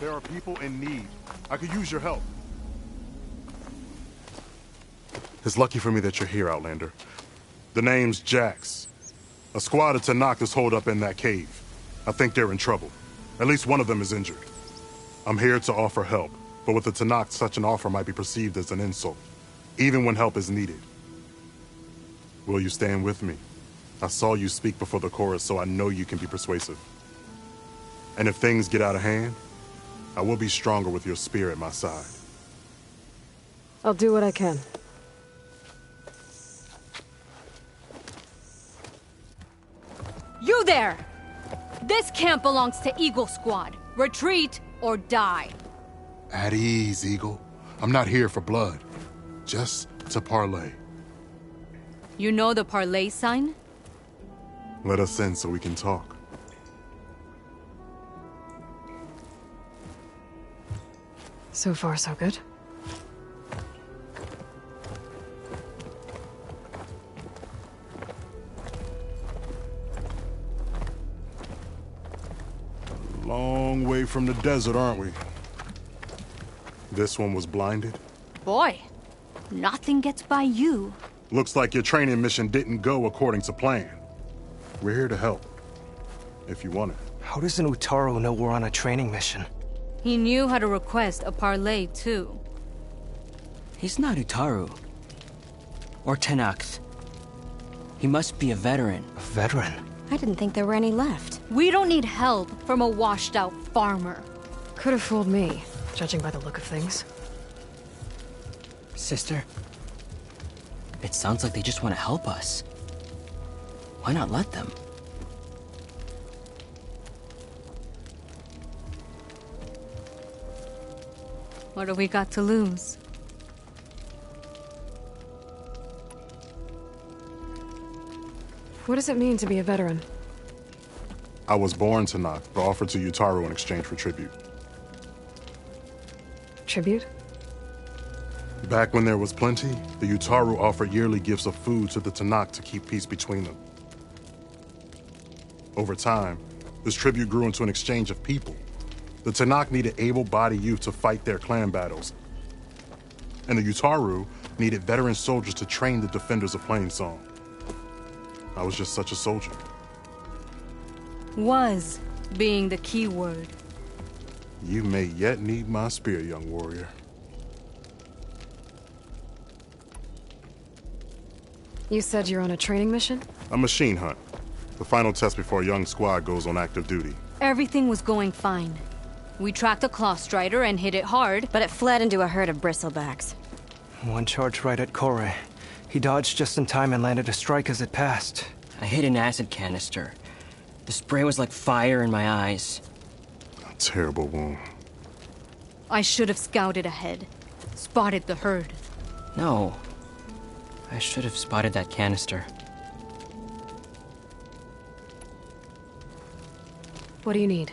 There are people in need. I could use your help. It's lucky for me that you're here, Outlander. The name's Jax. A squad of Tenakth is holed up in that cave. I think they're in trouble. At least one of them is injured. I'm here to offer help, but with the Tenakth, such an offer might be perceived as an insult, even when help is needed. Will you stand with me? I saw you speak before the chorus, so I know you can be persuasive. And if things get out of hand, I will be stronger with your spear at my side. I'll do what I can. You there! This camp belongs to Eagle Squad. Retreat or die. At ease, Eagle. I'm not here for blood. Just to parlay. You know the parlay sign? Let us in so we can talk. So far, so good. Long way from the desert, aren't we? This one was blinded? Boy, nothing gets by you. Looks like your training mission didn't go according to plan. We're here to help, if you want it. How does an Utaru know we're on a training mission? He knew how to request a parlay, too. He's not Utaru. Or Tenakth. He must be a veteran. A veteran? I didn't think there were any left. We don't need help from a washed-out farmer. Could have fooled me, judging by the look of things. Sister, it sounds like they just want to help us. Why not let them? What do we got to lose? What does it mean to be a veteran? I was born Tenakth, but offered to Utaru in exchange for tribute. Tribute? Back when there was plenty, the Utaru offered yearly gifts of food to the Tenakth to keep peace between them. Over time, this tribute grew into an exchange of people. The Tenakth needed able-bodied youth to fight their clan battles, and the Utaru needed veteran soldiers to train the defenders of Plainsong. I was just such a soldier. Was being the key word. You may yet need my spear, young warrior. You said you're on a training mission? A machine hunt. The final test before a young squad goes on active duty. Everything was going fine. We tracked a claw strider and hit it hard, but it fled into a herd of bristlebacks. One charge right at Kore. He dodged just in time and landed a strike as it passed. I hit an acid canister. The spray was like fire in my eyes. A terrible wound. I should have scouted ahead. Spotted the herd. No. I should have spotted that canister. What do you need?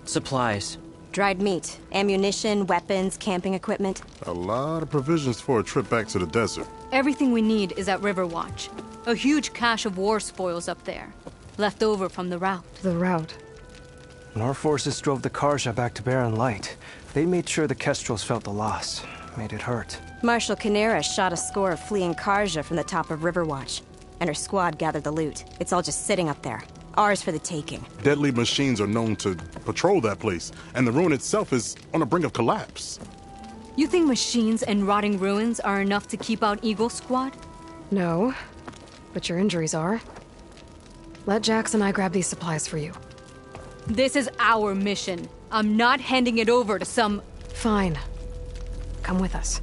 Supplies. Dried meat, ammunition, weapons, camping equipment. A lot of provisions for a trip back to the desert. Everything we need is at Riverwatch. A huge cache of war spoils up there. Left over from the rout. The rout? When our forces drove the Karja back to Barren Light, they made sure the Kestrels felt the loss. Made it hurt. Marshal Canera shot a score of fleeing Karja from the top of Riverwatch, and her squad gathered the loot. It's all just sitting up there. Ours for the taking. Deadly machines are known to patrol that place, and the ruin itself is on the brink of collapse. You think machines and rotting ruins are enough to keep out Eagle Squad? No, but your injuries are. Let Jax and I grab these supplies for you. This is our mission. I'm not handing it over to some... Fine. Come with us.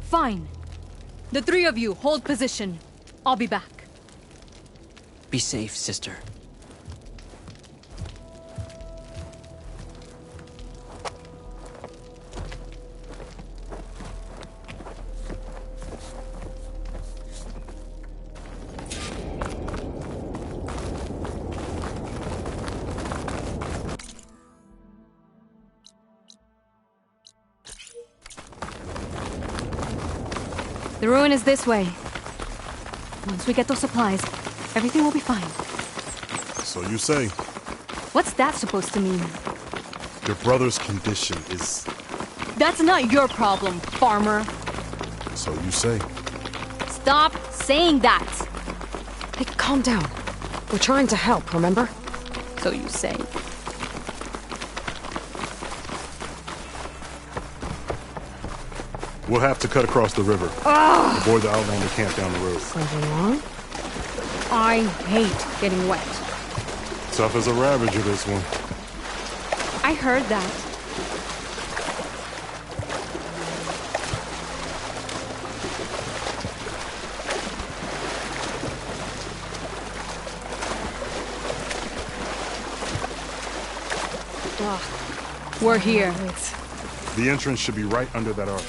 Fine. The three of you hold position. I'll be back. Be safe, sister. The ruin is this way. Once we get those supplies, everything will be fine. So you say. What's that supposed to mean? Your brother's condition is... That's not your problem, farmer. So you say. Stop saying that! Hey, calm down. We're trying to help, remember? So you say. We'll have to cut across the river. Ugh. Avoid the Outlander camp down the road. Something wrong? I hate getting wet. Tough as a ravager, this one. I heard that. Ugh. We're here. The entrance should be right under that arch.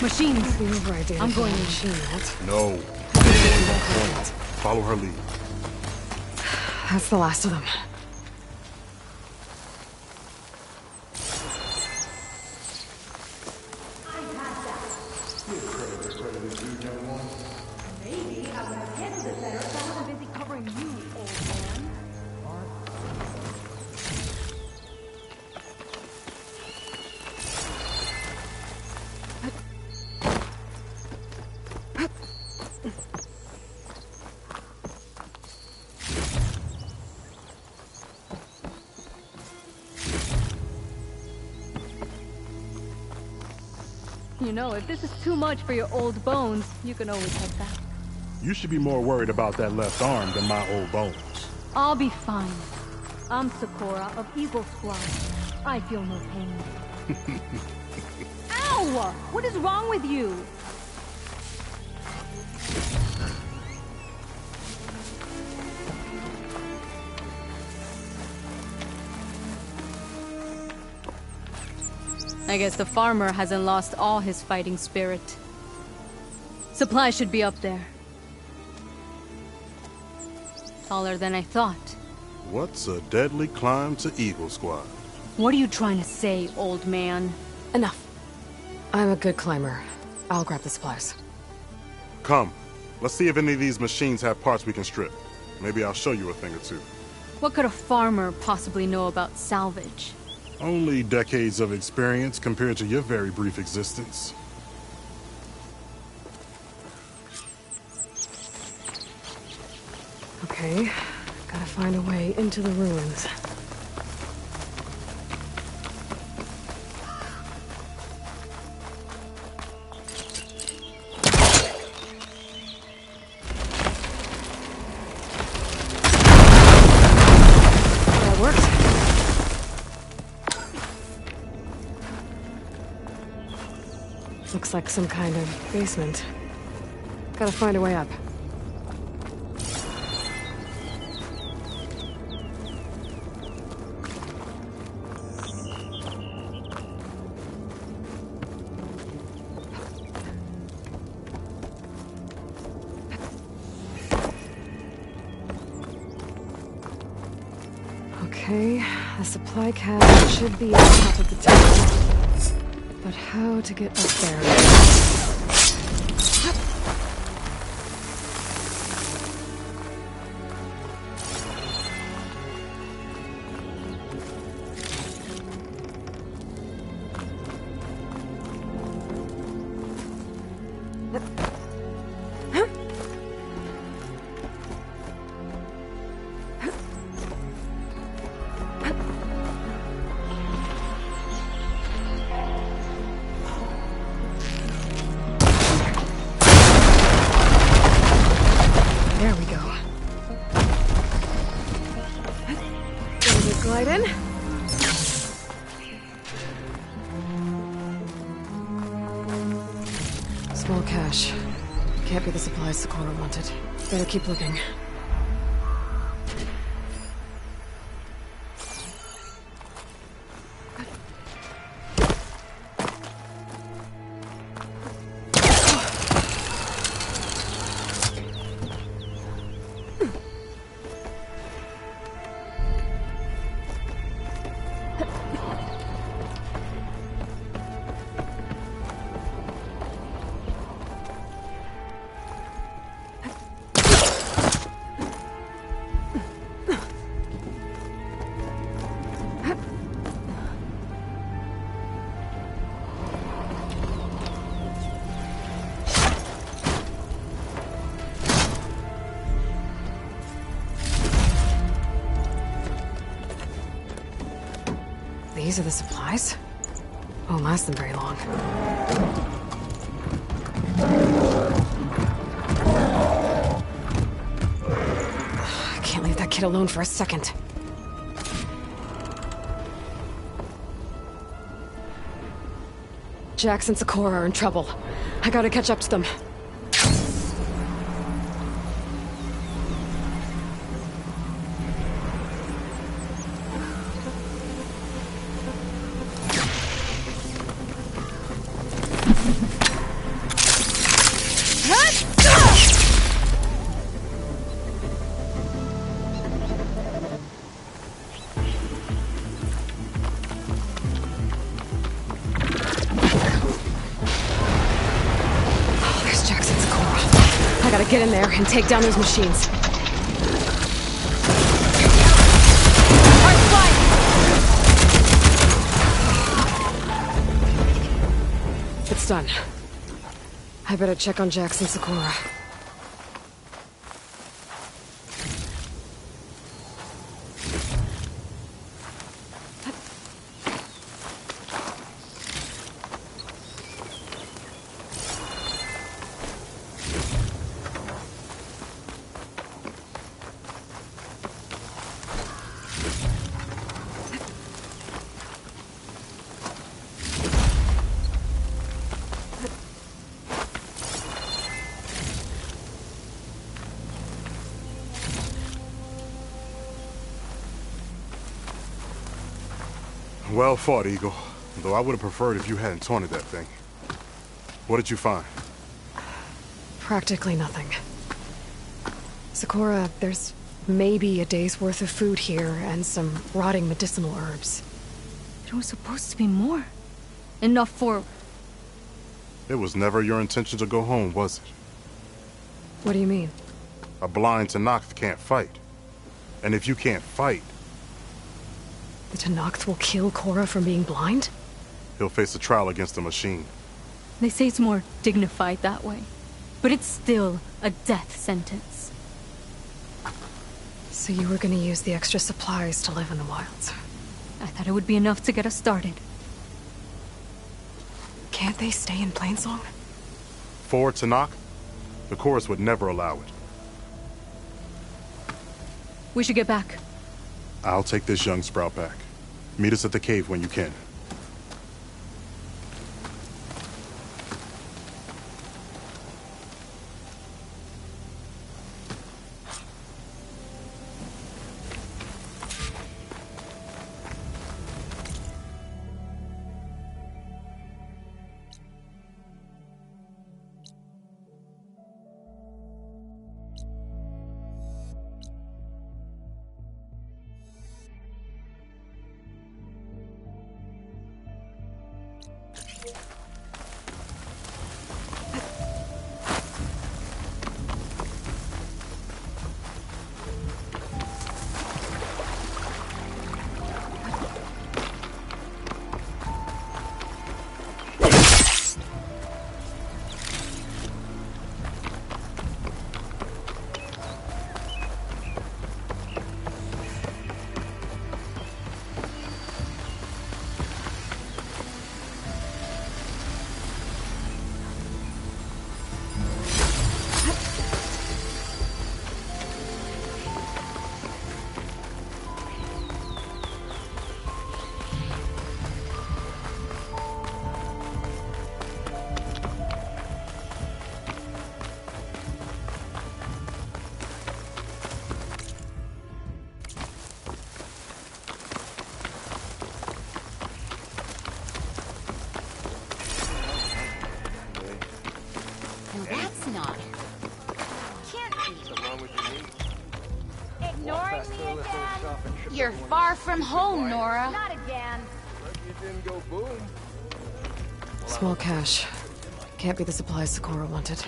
Machines. The overidea. I'm going machine. What? No. Follow her lead. That's the last of them. Maybe I would have handled it better if I wasn't busy covering you, old man. You know, if this is too much for your old bones, you can always head back. You should be more worried about that left arm than my old bones. I'll be fine. I'm Sakura of Eagle Squad. I feel no pain. Ow! What is wrong with you? I guess the farmer hasn't lost all his fighting spirit. Supplies should be up there. Taller than I thought. What's a deadly climb to Eagle Squad? What are you trying to say, old man? Enough. I'm a good climber. I'll grab the supplies. Come. Let's see if any of these machines have parts we can strip. Maybe I'll show you a thing or two. What could a farmer possibly know about salvage? Only decades of experience compared to your very brief existence. Okay, gotta find a way into the ruins. That worked. Looks like some kind of basement. Gotta find a way up. Okay, the supply cabinet should be at the top of the tower. But how to get up there? There we go. Gonna just glide in. Small cache. Can't be the supplies Sakura wanted. Better keep looking. These are the supplies? Won't last them very long. I can't leave that kid alone for a second. Jax and Sakura are in trouble. I gotta catch up to them. Get in there and take down those machines. It's done. I better check on Jax and Sakura. Well fought, Eagle. Though I would have preferred if you hadn't taunted that thing. What did you find? Practically nothing. Sakura, there's maybe a day's worth of food here and some rotting medicinal herbs. There was supposed to be more. Enough for... It was never your intention to go home, was it? What do you mean? A blind Tenakth can't fight. And if you can't fight... The Tenakth will kill Korra from being blind? He'll face a trial against the machine. They say it's more dignified that way. But it's still a death sentence. So you were gonna use the extra supplies to live in the wilds? I thought it would be enough to get us started. Can't they stay in Plainsong? For Tenakth, the Chorus would never allow it. We should get back. I'll take this young sprout back. Meet us at the cave when you can. Something wrong with your knee? Ignoring me again? You're far from home, Nora. Not again. You didn't go boom. Small cache. Can't be the supplies Socorro wanted.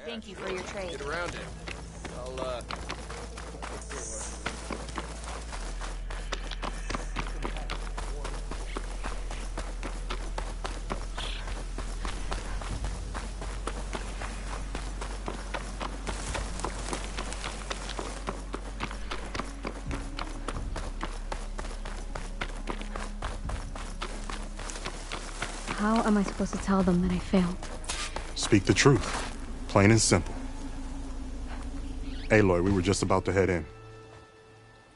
Thank you for your trade. Get around it. I'll, How am I supposed to tell them that I failed? Speak the truth. Plain and simple. Aloy, we were just about to head in.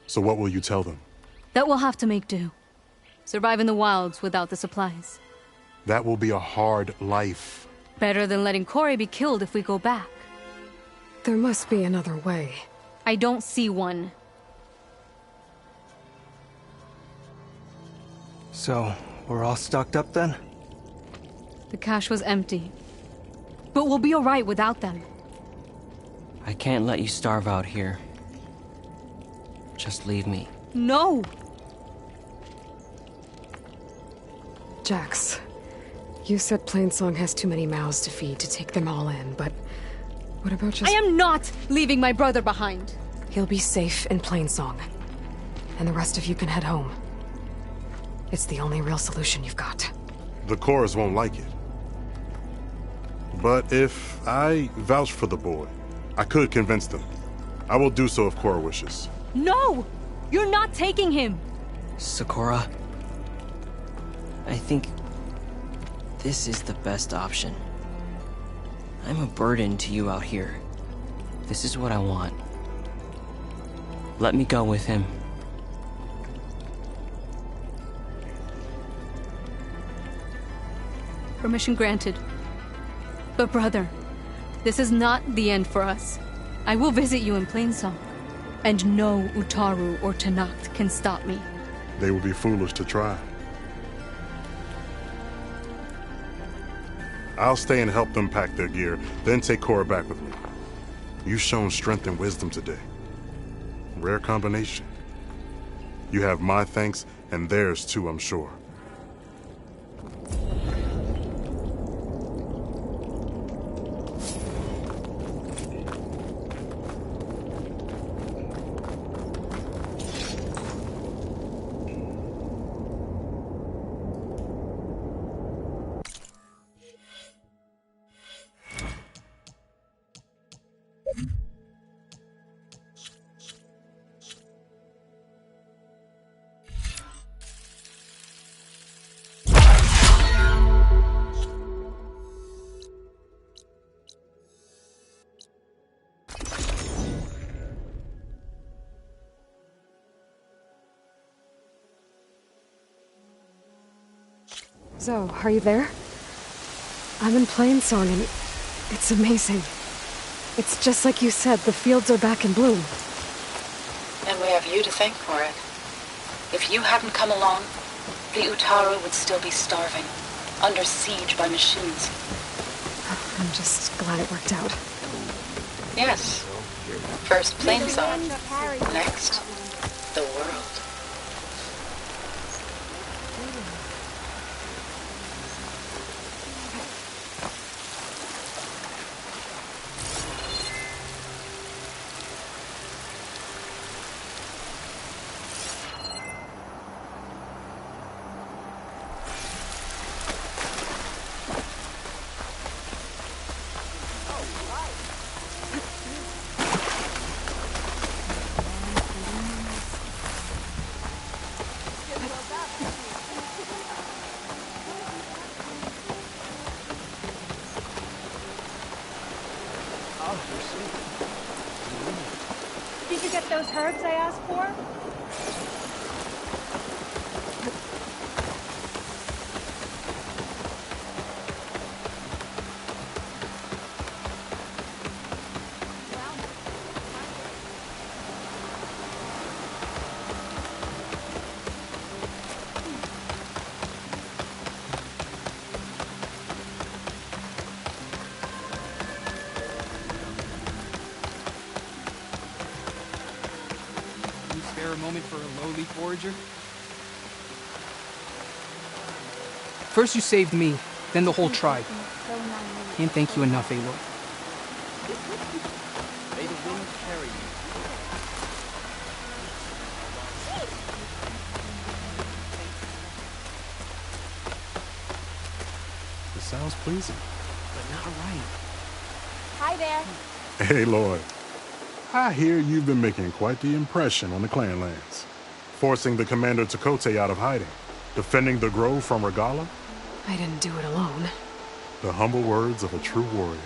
So what will you tell them? That we'll have to make do. Survive in the wilds without the supplies. That will be a hard life. Better than letting Corey be killed if we go back. There must be another way. I don't see one. So, we're all stocked up then? The cache was empty. But we'll be alright without them. I can't let you starve out here. Just leave me. No! Jax, you said Plainsong has too many mouths to feed to take them all in, but what about just— I am not leaving my brother behind! He'll be safe in Plainsong, and the rest of you can head home. It's the only real solution you've got. The chorus won't like it. But if I vouch for the boy, I could convince them. I will do so if Cora wishes. No! You're not taking him! Sakura, I think this is the best option. I'm a burden to you out here. This is what I want. Let me go with him. Permission granted. But brother, this is not the end for us. I will visit you in Plainsong, and no Utaru or Tenakth can stop me. They would be foolish to try. I'll stay and help them pack their gear, then take Cora back with me. You've shown strength and wisdom today. Rare combination. You have my thanks, and theirs too, I'm sure. So, are you there? I'm in Plainsong and it's amazing. It's just like you said, the fields are back in bloom. And we have you to thank for it. If you hadn't come along, the Utaru would still be starving, under siege by machines. I'm just glad it worked out. Yes. First Plainsong, next, the world. Did you get those herbs I asked for? Spare a moment for a lowly forager? First you saved me, then the whole tribe. Can't thank you enough, Aloy. May the wind carry you. It sounds pleasing. But not right. Hi there. Hey, Lloyd. I hear you've been making quite the impression on the clan lands. Forcing the Commander Tekote out of hiding. Defending the Grove from Regalla. I didn't do it alone. The humble words of a true warrior.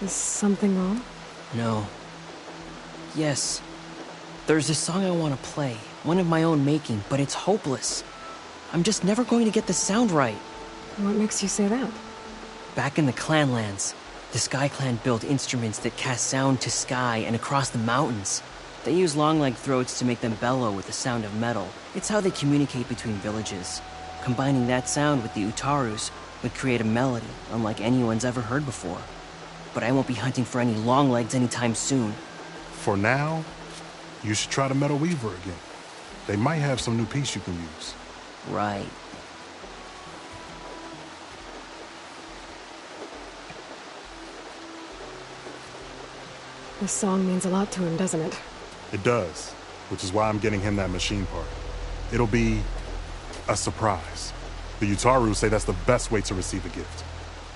Is something wrong? No. Yes. There's a song I want to play. One of my own making, but it's hopeless. I'm just never going to get the sound right. What makes you say that? Back in the Clanlands, the Sky Clan built instruments that cast sound to sky and across the mountains. They use long-leg throats to make them bellow with the sound of metal. It's how they communicate between villages. Combining that sound with the Utarus would create a melody unlike anyone's ever heard before. But I won't be hunting for any longlegs anytime soon. For now, you should try the Metal Weaver again. They might have some new piece you can use. Right. This song means a lot to him, doesn't it? It does, which is why I'm getting him that machine part. It'll be a surprise. The Utaru say that's the best way to receive a gift.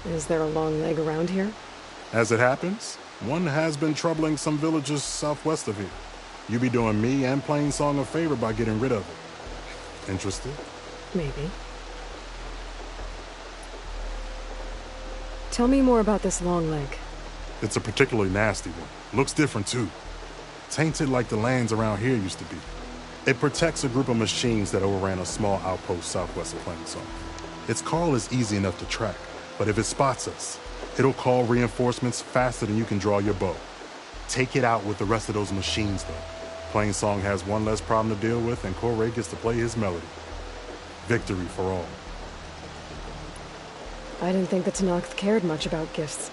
Is there a long leg around here? As it happens, one has been troubling some villages southwest of here. You be doing me and Plainsong a favor by getting rid of it. Interested? Maybe. Tell me more about this long leg. It's a particularly nasty one. Looks different too. Tainted like the lands around here used to be. It protects a group of machines that overran a small outpost southwest of Plainsong. Its call is easy enough to track, but if it spots us, it'll call reinforcements faster than you can draw your bow. Take it out with the rest of those machines though. Plainsong has one less problem to deal with and Korre gets to play his melody. Victory for all. I didn't think the Tenakth cared much about gifts.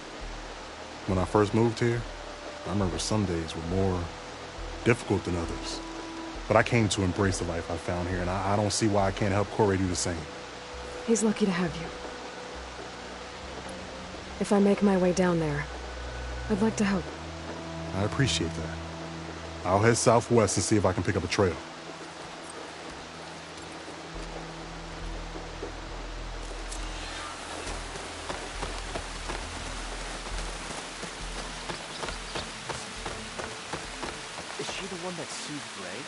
When I first moved here, I remember some days were more difficult than others. But I came to embrace the life I found here, and I don't see why I can't help Korre do the same. He's lucky to have you. If I make my way down there, I'd like to help. I appreciate that. I'll head southwest and see if I can pick up a trail. Is she the one that sued Gray?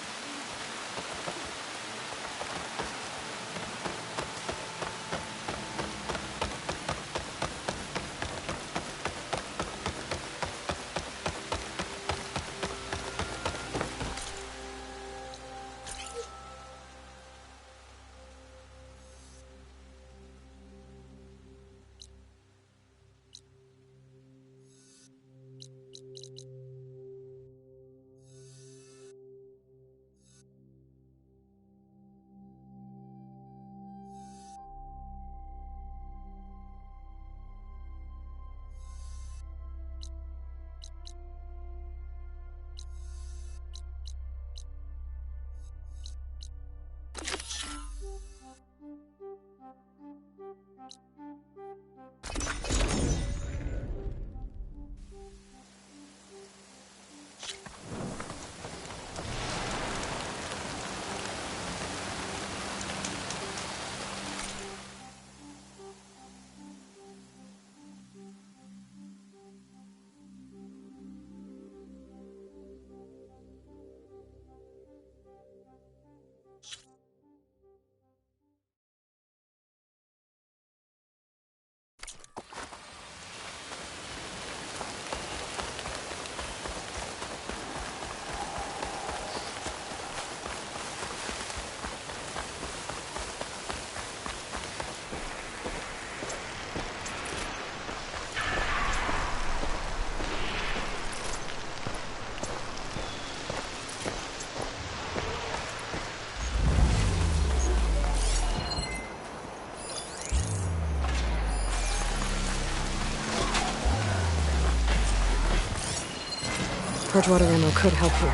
Bridgewater ammo could help here.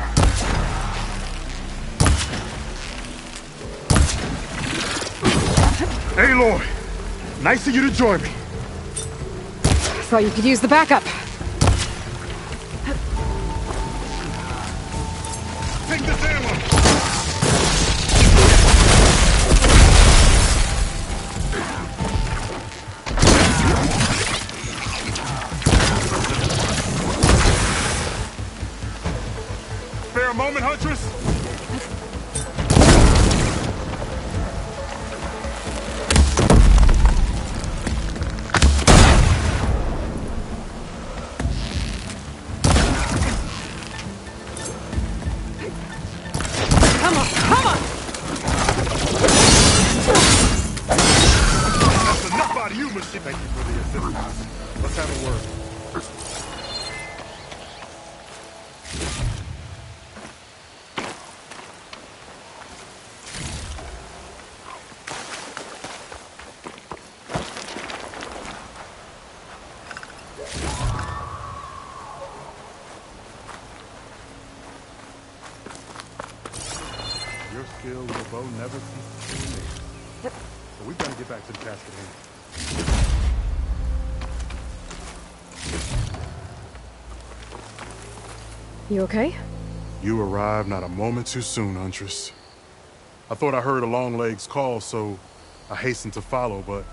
Aloy! Nice of you to join me. Thought you could use the backup. Take this ammo! Spare a moment, Huntress? Thank you for the assistance. Let's have a word. Your skill with a bow never ceases to amaze. So we've got to get back to the task at hand. You okay? You arrived not a moment too soon, Huntress. I thought I heard a Longleg's call, so I hastened to follow, but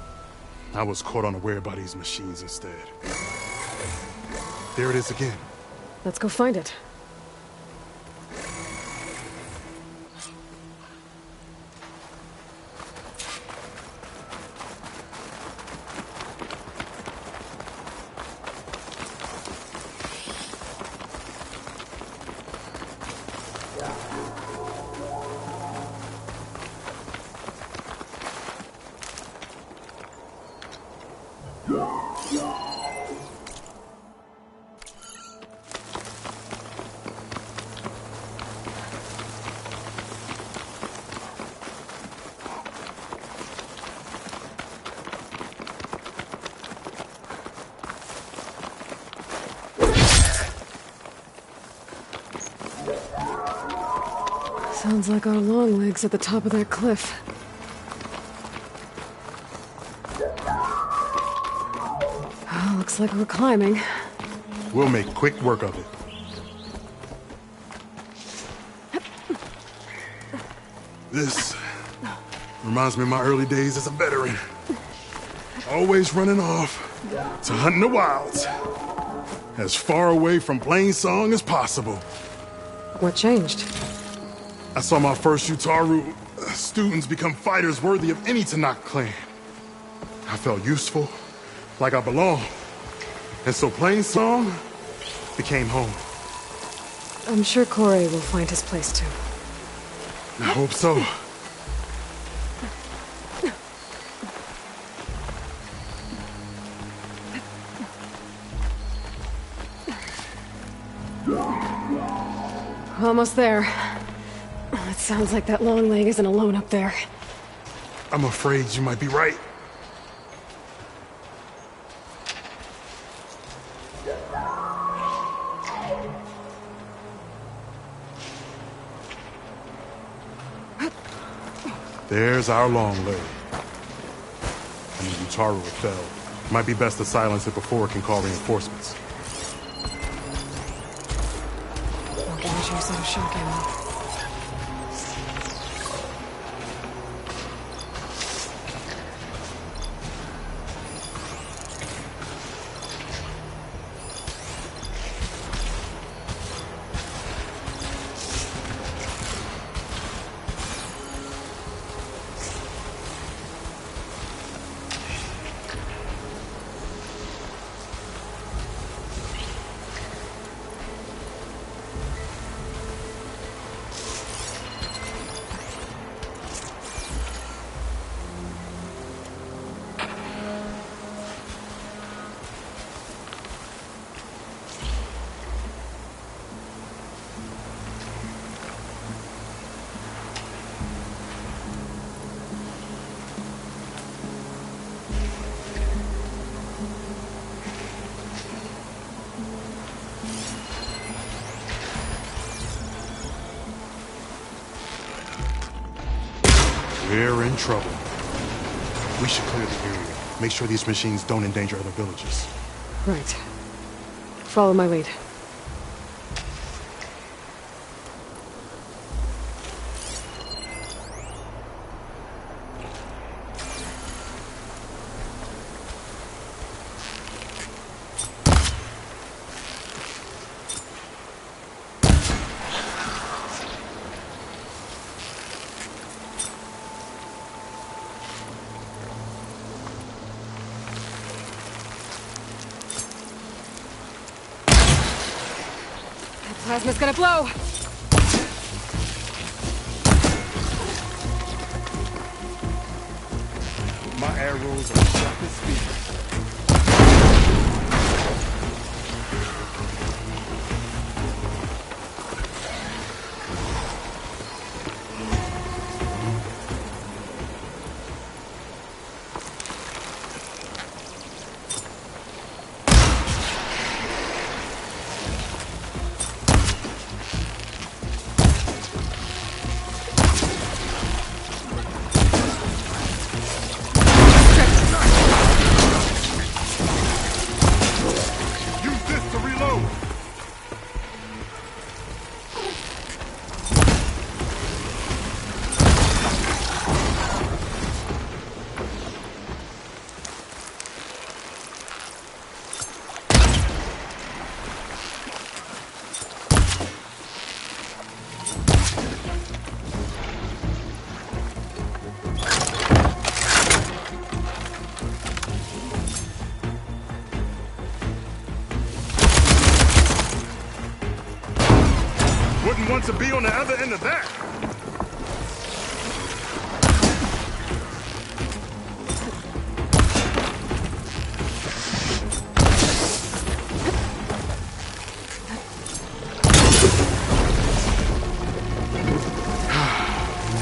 I was caught unaware by these machines instead. There it is again. Let's go find it. Sounds like our Longlegs at the top of that cliff. Oh, looks like we're climbing. We'll make quick work of it. This reminds me of my early days as a veteran. Always running off to hunt in the wilds. As far away from Plainsong as possible. What changed? I saw my first Utaru students become fighters worthy of any Tenakth clan. I felt useful, like I belonged. And so Plainsong became home. I'm sure Corey will find his place too. I hope so. Almost there. It sounds like that Longleg isn't alone up there. I'm afraid you might be right. There's our Longleg. And the Utaru fell. Might be best to silence it before it can call reinforcements. I'll give you some shock ammo. We're in trouble. We should clear the area. Make sure these machines don't endanger other villages. Right. Follow my lead. Plasma's gonna blow! My arrows are sharp as spears. Wouldn't want to be on the other end of that.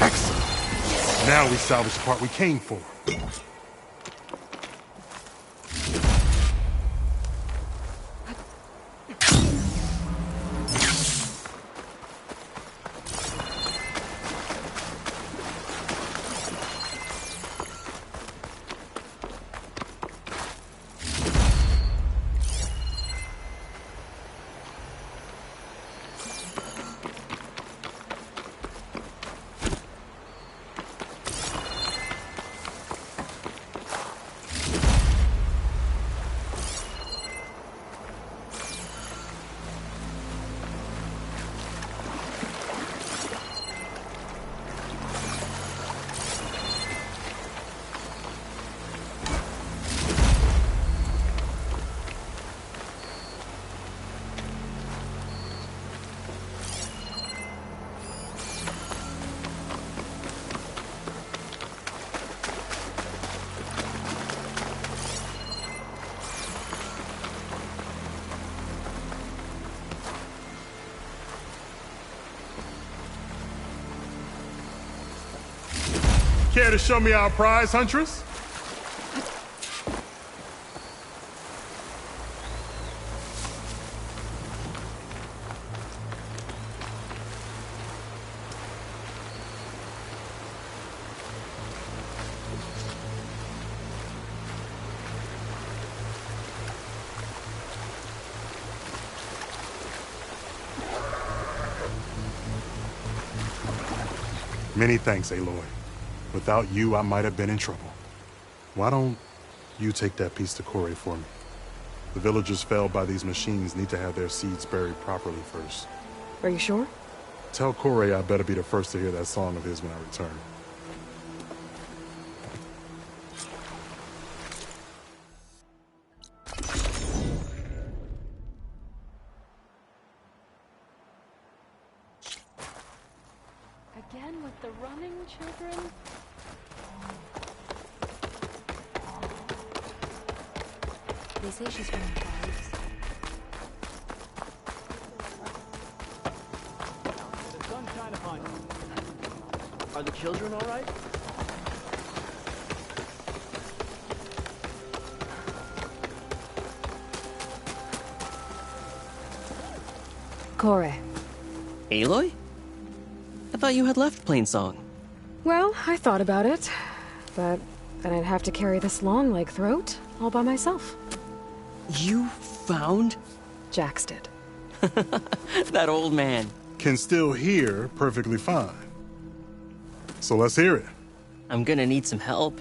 Excellent. Now we salvage the part we came for. Care to show me our prize, Huntress? Many thanks, Aloy. Without you, I might have been in trouble. Why don't you take that piece to Corey for me? The villagers felled by these machines need to have their seeds buried properly first. Are you sure? Tell Corey I better be the first to hear that song of his when I return. Again with the running, children? They say she's from the tribes. The sun shine upon you. Are the children all right? Corey. Aloy? I thought you had left Plainsong. Well, I thought about it, but then I'd have to carry this long leg throat all by myself. You found? Jax did. That old man. Can still hear perfectly fine. So let's hear it. I'm gonna need some help.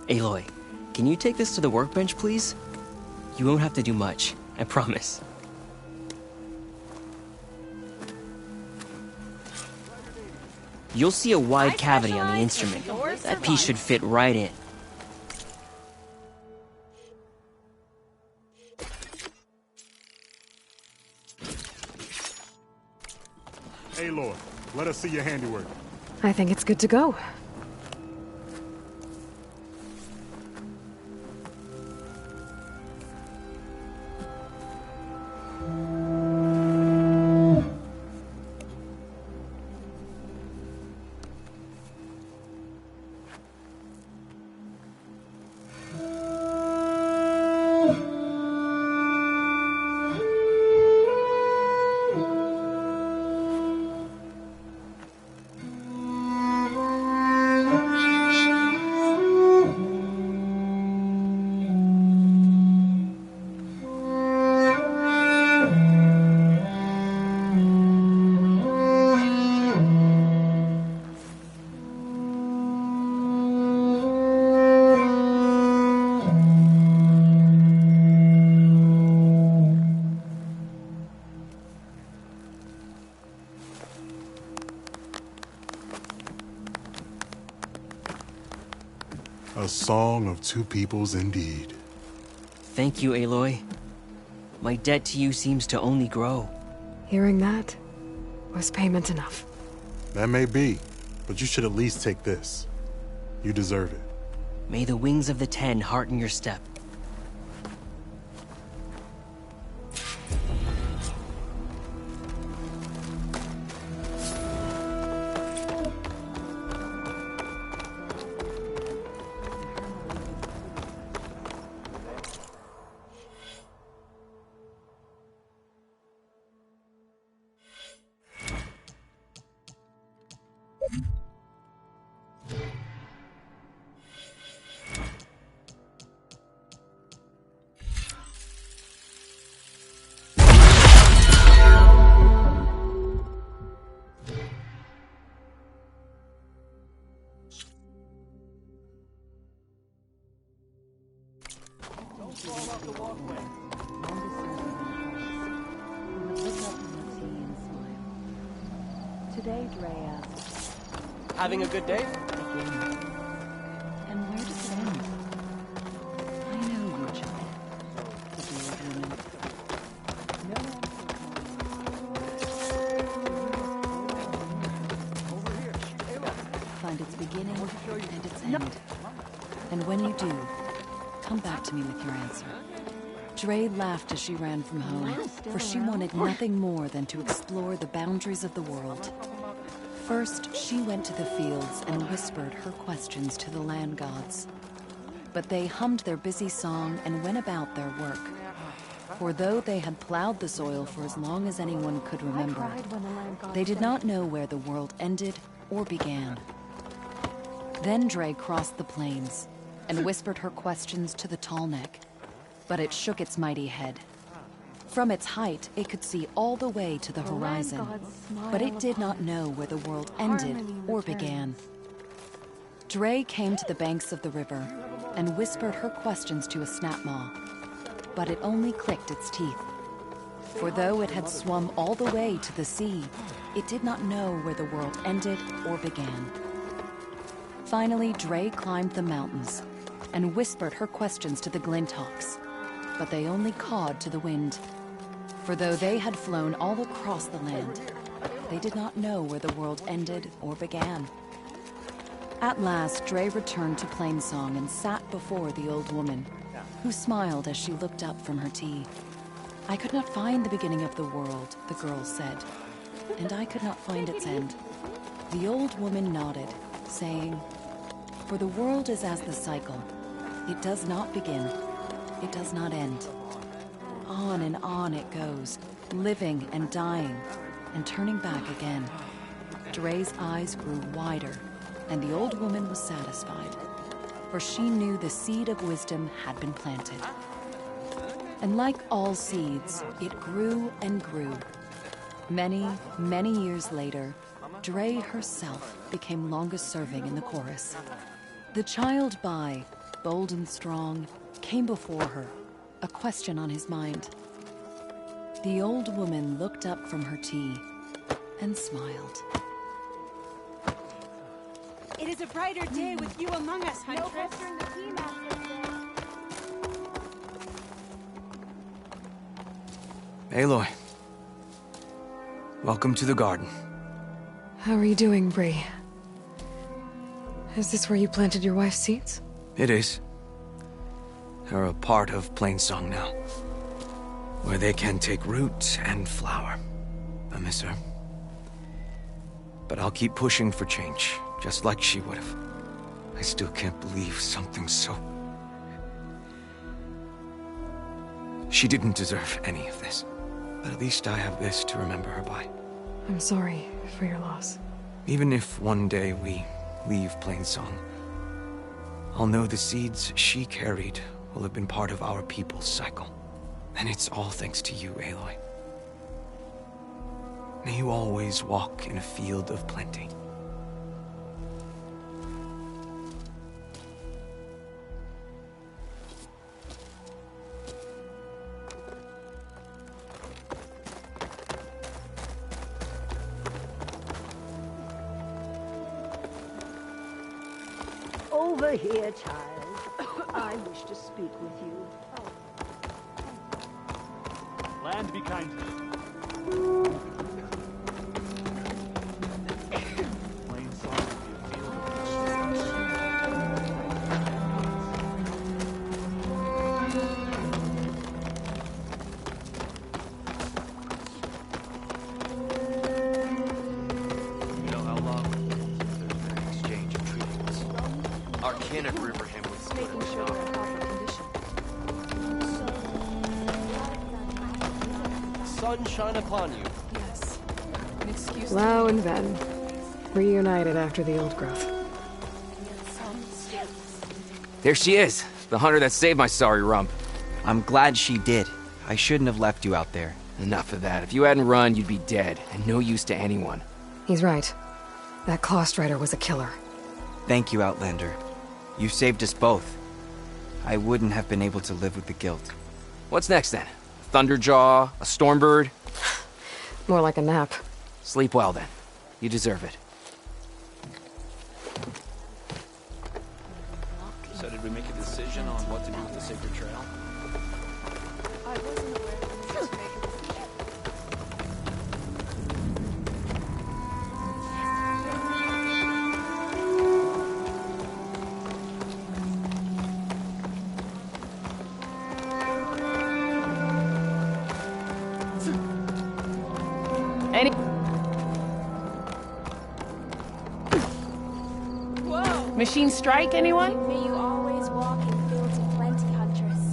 Aloy, can you take this to the workbench, please? You won't have to do much, I promise. You'll see a wide cavity on the instrument. That piece should fit right in. Aloy, let us see your handiwork. I think it's good to go. A song of two peoples indeed. Thank you, Aloy. My debt to you seems to only grow. Hearing that was payment enough. That may be, but you should at least take this. You deserve it. May the wings of the Ten hearten your step. Today, Dre asked. Having a good day? And where does it end? I know your child. The old woman. Find its beginning and its end. And when you do, come back to me with your answer. Dre laughed as she ran from home, for she wanted nothing more than to explore the boundaries of the world. First, she went to the fields and whispered her questions to the land gods. But they hummed their busy song and went about their work. For though they had plowed the soil for as long as anyone could remember, they did not know where the world ended or began. Then Dre crossed the plains and whispered her questions to the Tallneck, but it shook its mighty head. From its height, it could see all the way to the horizon, but it did not know where the world ended or began. Dre came to the banks of the river and whispered her questions to a snapmaw, but it only clicked its teeth. For though it had swum all the way to the sea, it did not know where the world ended or began. Finally, Dre climbed the mountains and whispered her questions to the Glinthawks, but they only cawed to the wind. For though they had flown all across the land, they did not know where the world ended or began. At last, Dre returned to Plainsong and sat before the old woman, who smiled as she looked up from her tea. "I could not find the beginning of the world," the girl said, "and I could not find its end." The old woman nodded, saying, "For the world is as the cycle. It does not begin. It does not end. On and on it goes, living and dying, and turning back again." Dre's eyes grew wider, And the old woman was satisfied, for she knew the seed of wisdom had been planted. And like all seeds, it grew and grew. Many, many years later, Dre herself became longest serving in the chorus. The child Bai, bold and strong, came before her, a question on his mind. The old woman looked up from her tea and smiled. It is a brighter day with you among us, Huntress. No pestering the tea master today. Aloy. Welcome to the garden. How are you doing, Bree? Is this where you planted your wife's seeds? It is. They're a part of Plainsong now, where they can take root and flower. I miss her. But I'll keep pushing for change, just like she would have. I still can't believe something so... She didn't deserve any of this. But at least I have this to remember her by. I'm sorry for your loss. Even if one day we leave Plainsong, I'll know the seeds she carried will have been part of our people's cycle. And it's all thanks to you, Aloy. May you always walk in a field of plenty. Over here, child. I wish to speak with you. Land be kind. Sunshine upon you. Yes. Excuse Lau and Ven, reunited after the old growth. There she is, the hunter that saved my sorry rump. I'm glad she did. I shouldn't have left you out there. Enough of that. If you hadn't run, you'd be dead, and no use to anyone. He's right. That Claw Strider was a killer. Thank you, Outlander. You saved us both. I wouldn't have been able to live with the guilt. What's next, then? Thunderjaw? A Stormbird? More like a nap. Sleep well, then. You deserve it. So did we make a decision on what to do with the Sacred Trail? I wasn't aware that we just make a decision. Any... Whoa! Machine strike, anyone? May you always walk in fields of plenty, Huntress.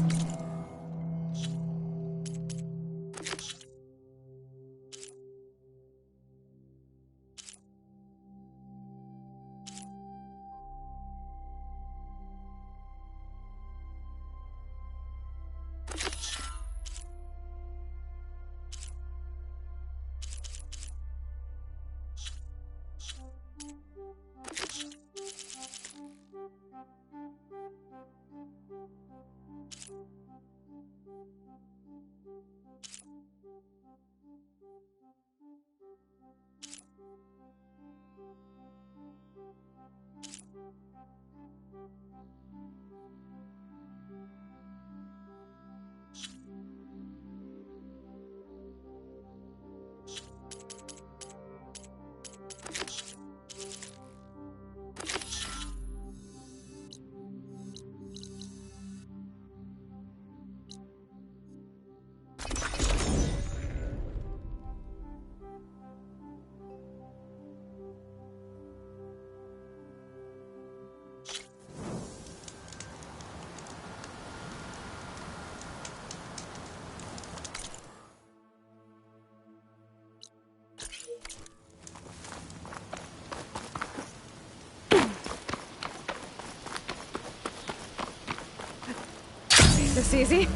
This easy?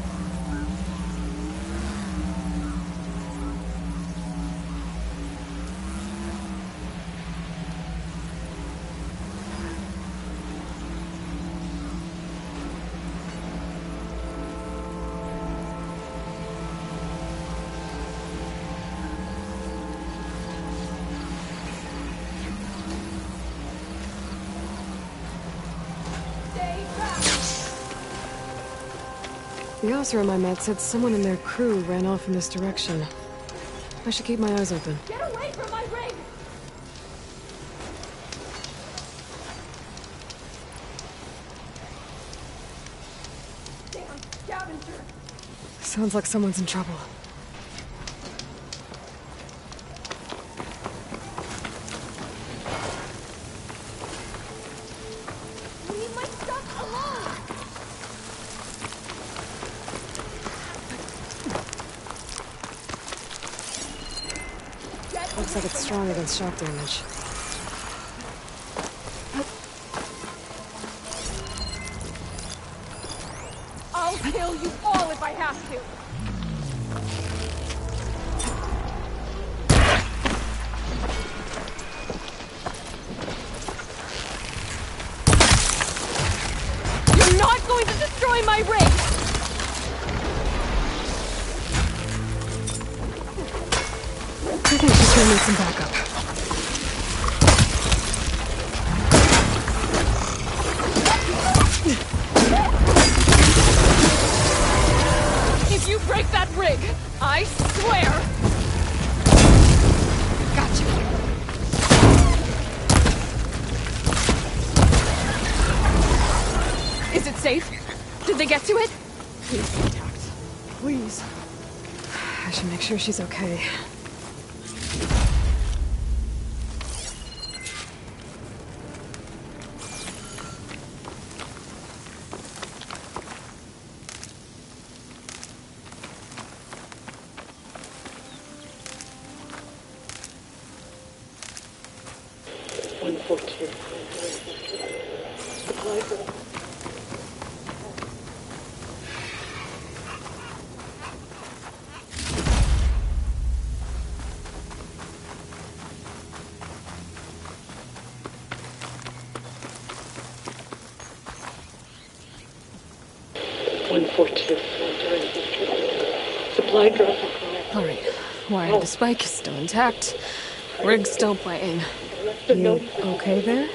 The officer on my med said someone in their crew ran off in this direction. I should keep my eyes open. Get away from my rig! Damn scavenger! Sounds like someone's in trouble. Leave my stuff alone! Looks like it's strong against shock damage. I'll kill you all if I have to! You're not going to destroy my rig! I think she's gonna need some backup. If you break that rig, I swear! Gotcha. Is it safe? Did they get to it? Please contact. Please. I should make sure she's okay. Supply drop. Alright. Wire the spike is still intact. Rig's still playing. You okay there?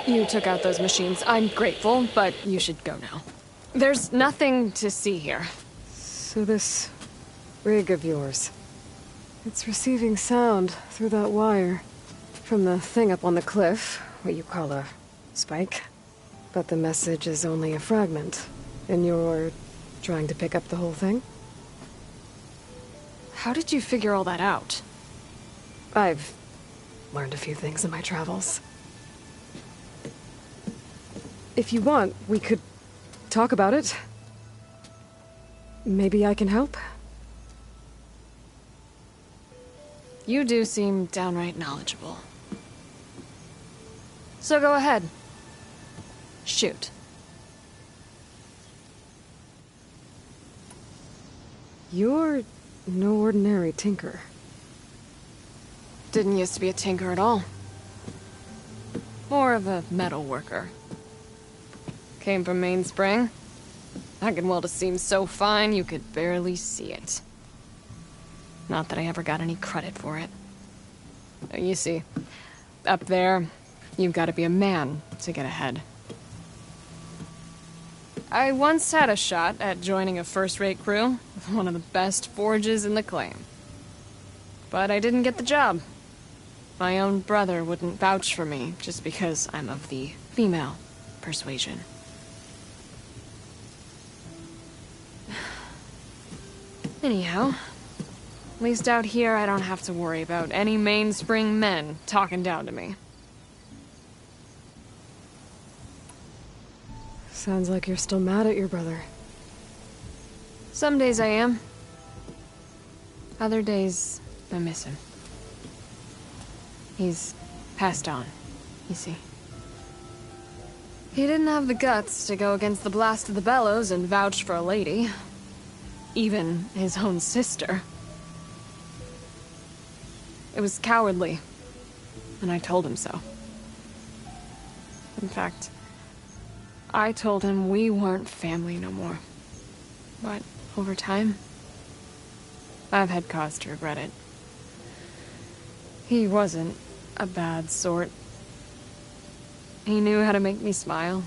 You took out those machines. I'm grateful, but you should go now. There's nothing to see here. So this rig of yours, it's receiving sound through that wire from the thing up on the cliff, what you call a spike. But the message is only a fragment, and you're trying to pick up the whole thing? How did you figure all that out? I've learned a few things in my travels. If you want, we could talk about it. Maybe I can help? You do seem downright knowledgeable. So go ahead. Shoot. You're no ordinary tinker. Didn't used to be a tinker at all. More of a metal worker. Came from Mainspring. I can weld a seam so fine you could barely see it. Not that I ever got any credit for it. You see, up there, you've got to be a man to get ahead. I once had a shot at joining a first-rate crew with one of the best forges in the claim. But I didn't get the job. My own brother wouldn't vouch for me just because I'm of the female persuasion. Anyhow, at least out here I don't have to worry about any Mainspring men talking down to me. Sounds like you're still mad at your brother. Some days I am. Other days, I miss him. He's passed on, you see. He didn't have the guts to go against the blast of the bellows and vouch for a lady. Even his own sister. It was cowardly, and I told him so. In fact, I told him we weren't family no more. But over time, I've had cause to regret it. He wasn't a bad sort. He knew how to make me smile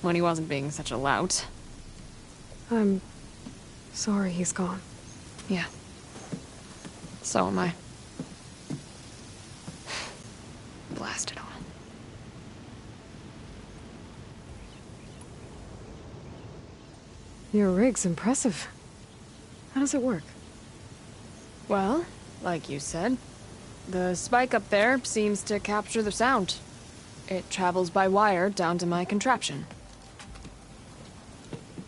when he wasn't being such a lout. I'm sorry he's gone. Yeah. So am I. Blast it all. Your rig's impressive. How does it work? Well, like you said, the spike up there seems to capture the sound. It travels by wire down to my contraption.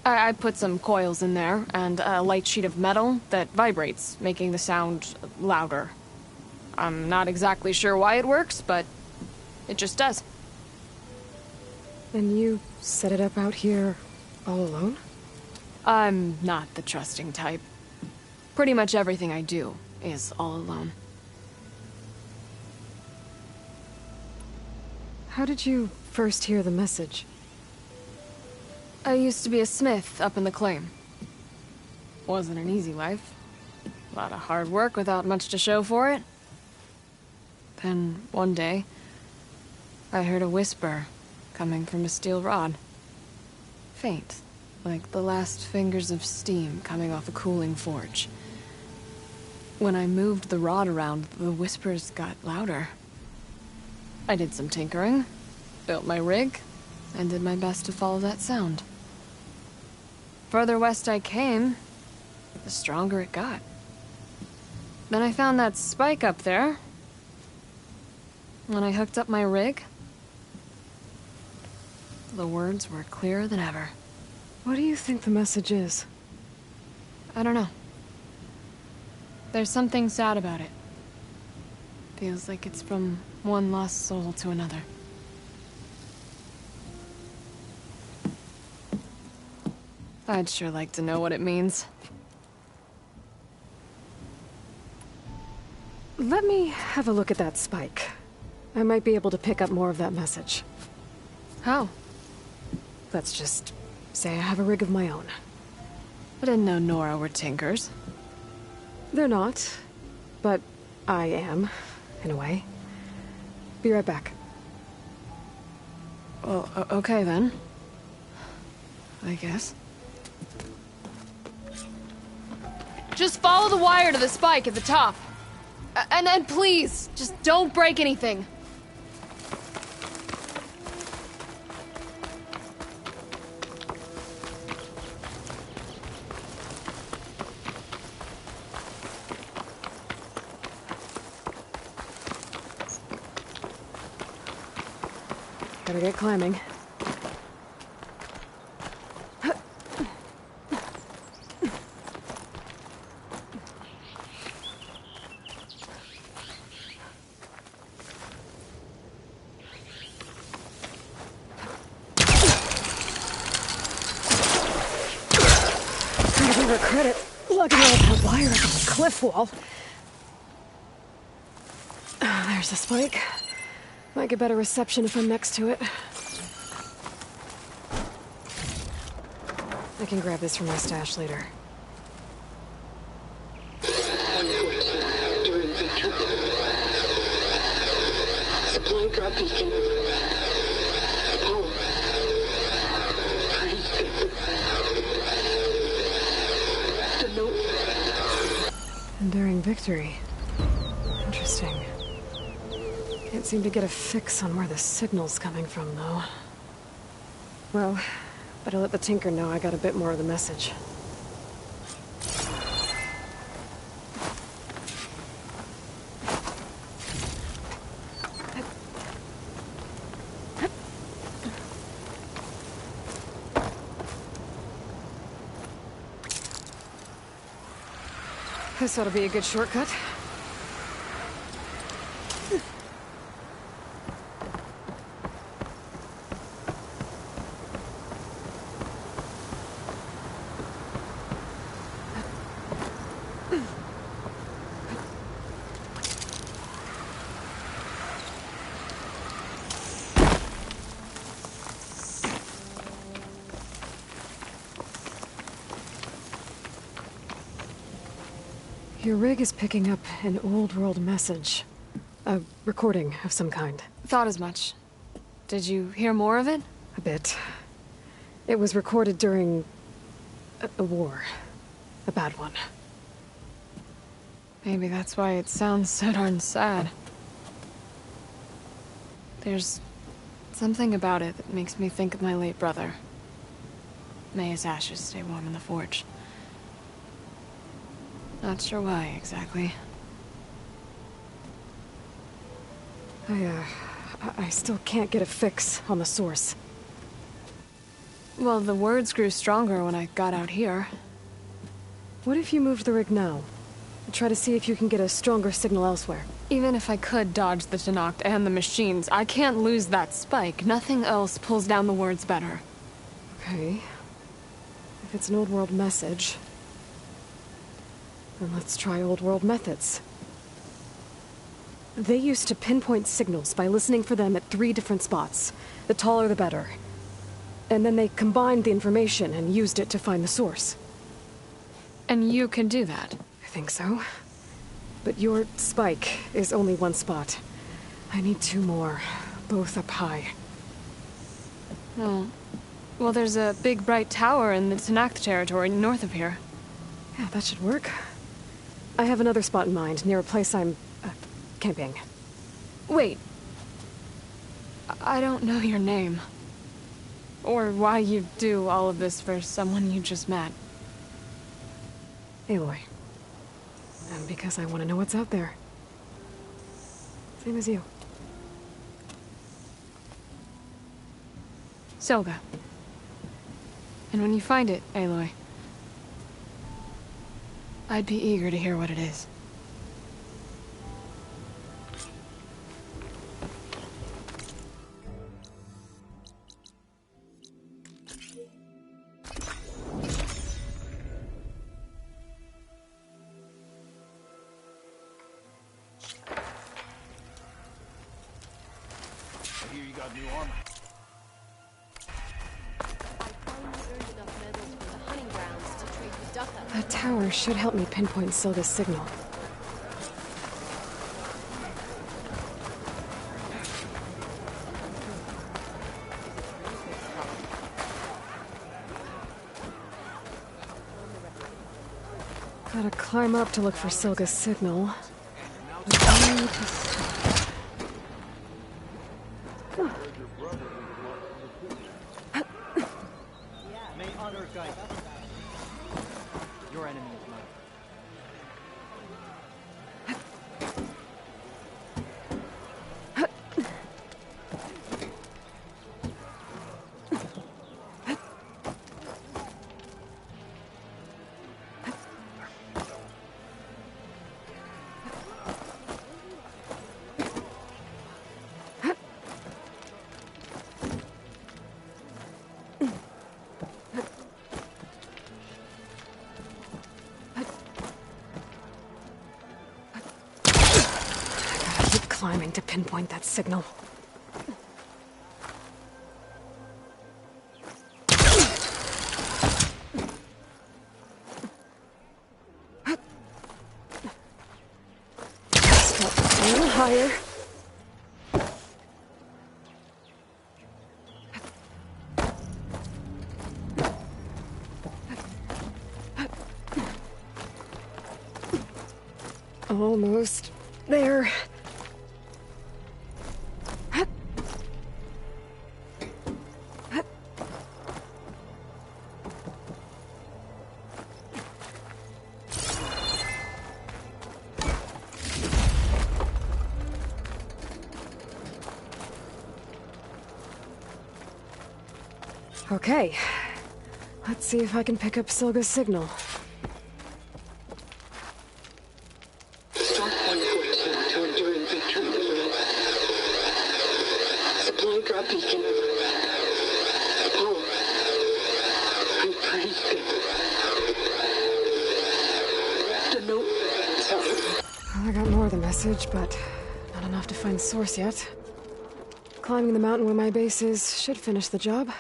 I put some coils in there and a light sheet of metal that vibrates, making the sound louder. I'm not exactly sure why it works, but it just does. And you set it up out here all alone? I'm not the trusting type. Pretty much everything I do is all alone. How did you first hear the message? I used to be a smith up in the claim. Wasn't an easy life. A lot of hard work without much to show for it. Then, one day, I heard a whisper coming from a steel rod. Faint, like the last fingers of steam coming off a cooling forge. When I moved the rod around, the whispers got louder. I did some tinkering, built my rig, and did my best to follow that sound. Further west I came, the stronger it got. Then I found that spike up there. When I hooked up my rig, the words were clearer than ever. What do you think the message is? I don't know. There's something sad about it. Feels like it's from one lost soul to another. I'd sure like to know what it means. Let me have a look at that spike. I might be able to pick up more of that message. How? Let's just say I have a rig of my own. I didn't know Nora were tinkers. They're not, but I am, in a way. Be right back. Well, okay then. I guess. Just follow the wire to the spike at the top. And please, just don't break anything. Gotta get climbing. Give her credit, lugging all that wire up the cliff wall. There's the spike. Might get better reception if I'm next to it. I can grab this from my stash later. Supply drop beacon. Power. The note. Enduring victory. Interesting. Can't seem to get a fix on where the signal's coming from, though. Well, better let the Tinker know I got a bit more of the message. This ought to be a good shortcut. Your rig is picking up an old world message. A recording of some kind. Thought as much. Did you hear more of it? A bit. It was recorded during a war. A bad one. Maybe that's why it sounds so darn sad. There's something about it that makes me think of my late brother. May his ashes stay warm in the forge. Not sure why, exactly. I still can't get a fix on the source. Well, the words grew stronger when I got out here. What if you moved the rig now? Try to see if you can get a stronger signal elsewhere. Even if I could dodge the Tenakth and the machines, I can't lose that spike. Nothing else pulls down the words better. Okay. If it's an old world message, then let's try old world methods. They used to pinpoint signals by listening for them at 3 different spots. The taller the better. And then they combined the information and used it to find the source. And you can do that? I think so. But your spike is only 1 spot. I need 2 more, both up high. Oh. Well, there's a big bright tower in the Tenakth territory north of here. Yeah, that should work. I have another spot in mind, near a place I'm camping. Wait. I don't know your name. Or why you do all of this for someone you just met. Aloy. And because I want to know what's out there. Same as you. Silga. And when you find it, Aloy, I'd be eager to hear what it is. That tower should help me pinpoint Silga's signal. Gotta climb up to look for Silga's signal. Your enemy is mine. Climbing to pinpoint that signal. Step a little higher. Almost there. Okay. Let's see if I can pick up Silga's signal. Start one foot to enduring victory. Supply drop beacon. Apollo. I'm praised. The note. Well, I got more of the message, but not enough to find the source yet. Climbing the mountain where my base is should finish the job.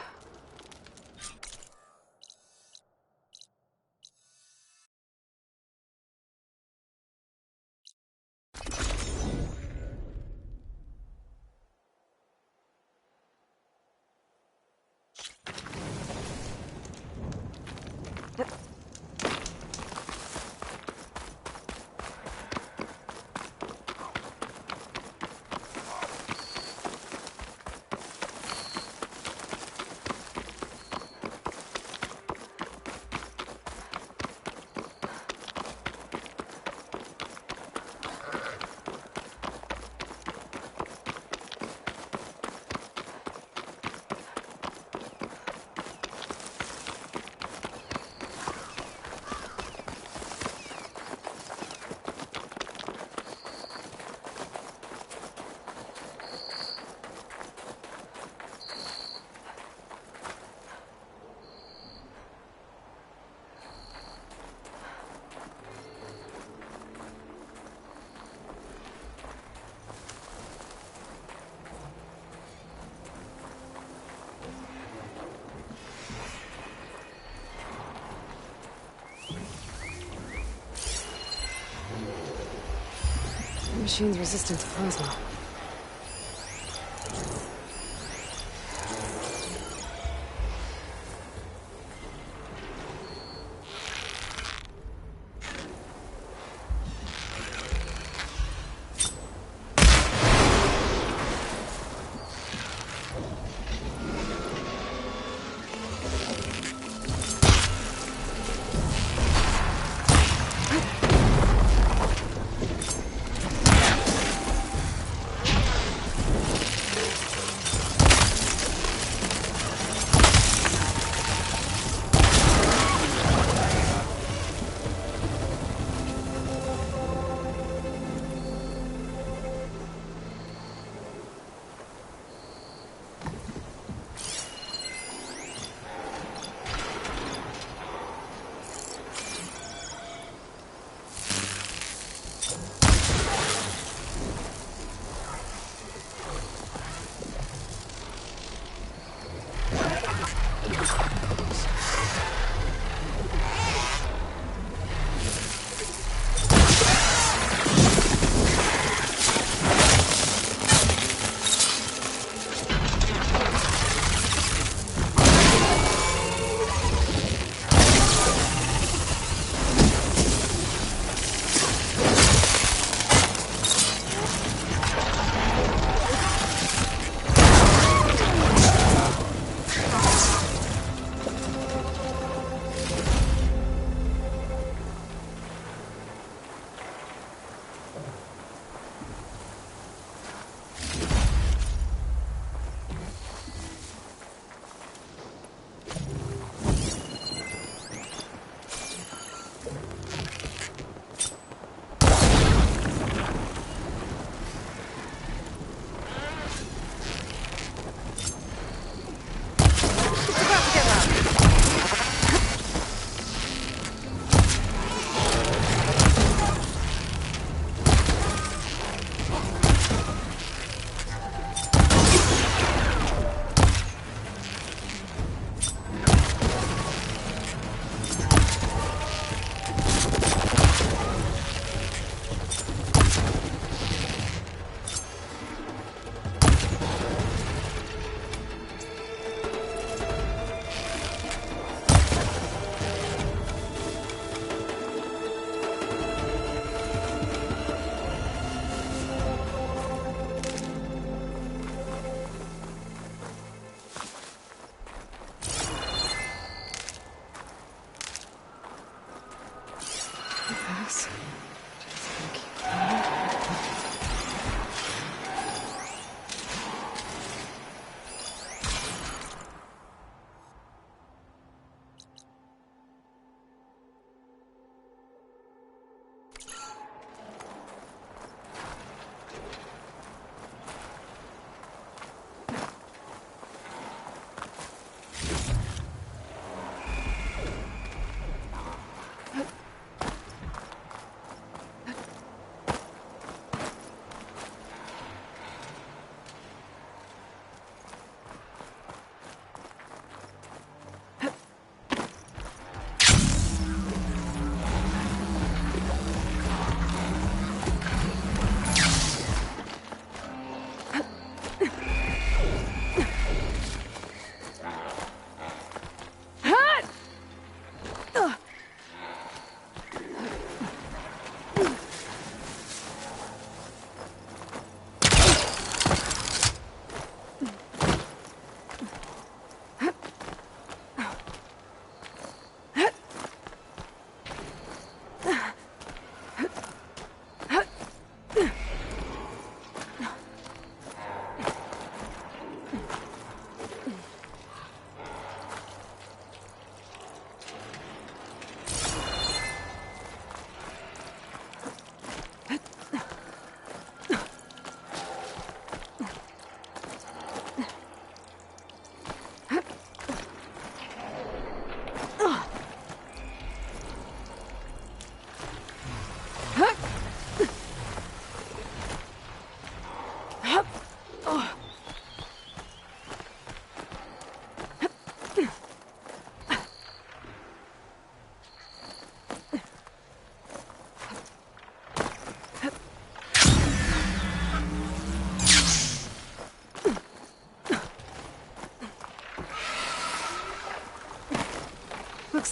machine's resistant to plasma.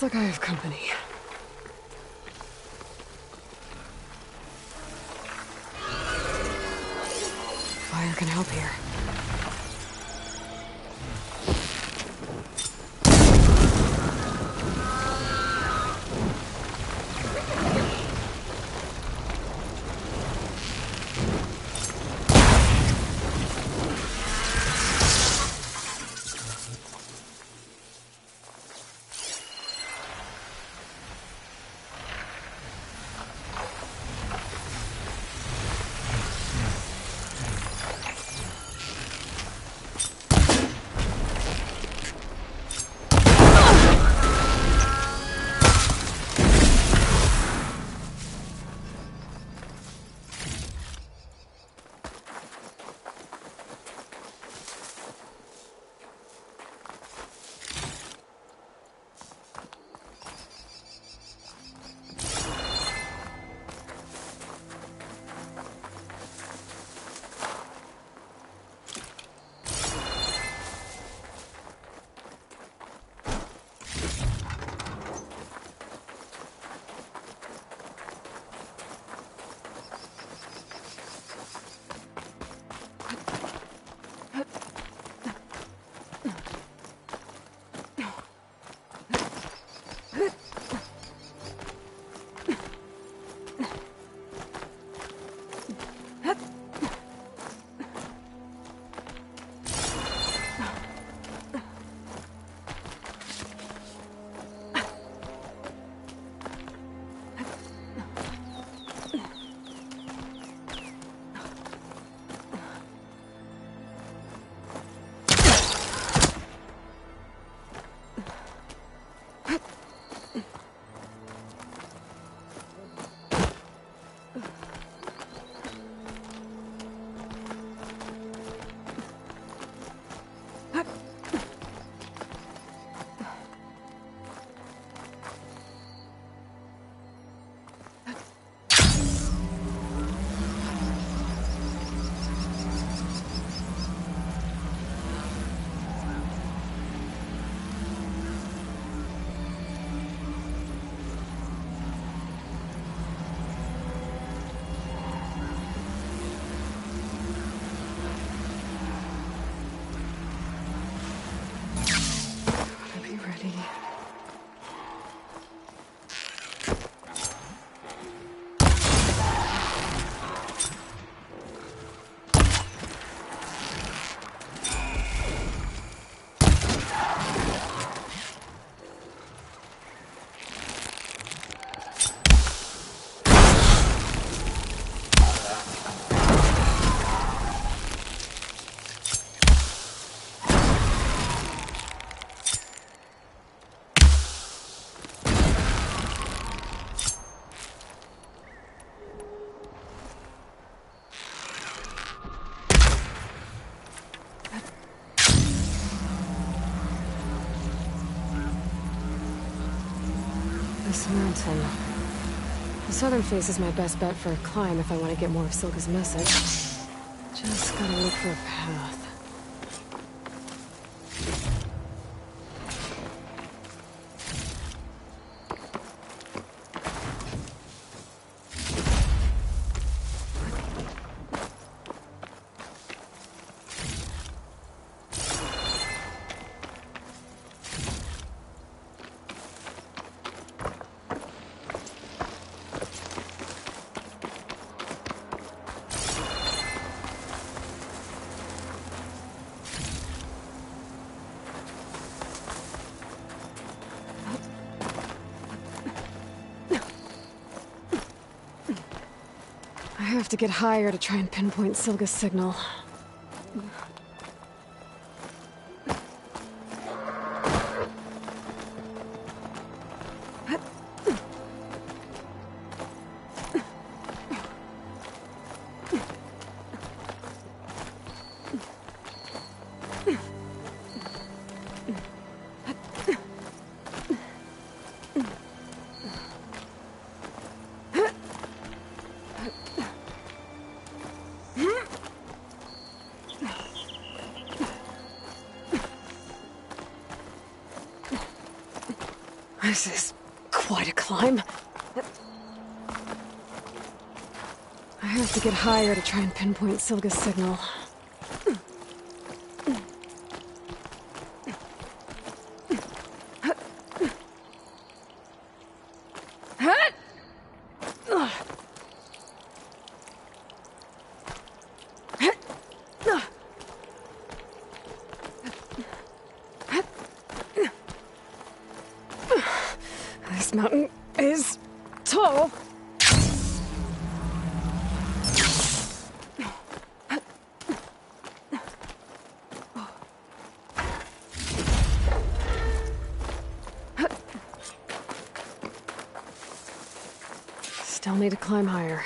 like I have company. Fire can help here. This mountain. The southern face is my best bet for a climb if I want to get more of Silga's message. Just gotta look for a path. I have to get higher to try and pinpoint Silga's signal. This is quite a climb. I have to get higher to try and pinpoint Sylga's signal. This mountain is tall. Still need to climb higher.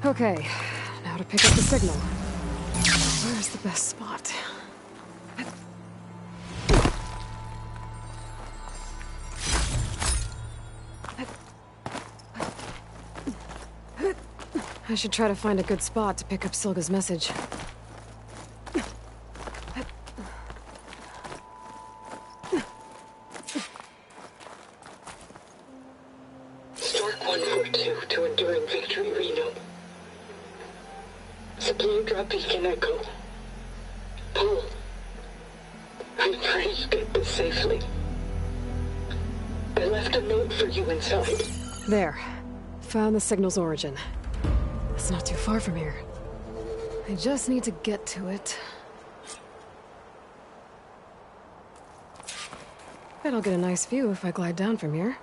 Okay, now to pick up the signal. Where's the best spot? I should try to find a good spot to pick up Sylga's message. Stark 142 to Enduring Victory, Reno. Supply drop beacon echo. Paul, I pray you get this safely. I left a note for you inside. There. Found the signal's origin. It's not too far from here. I just need to get to it. Bet I'll get a nice view if I glide down from here.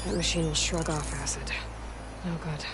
That machine will shrug off acid. No good.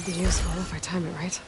Could be useful if I time it right.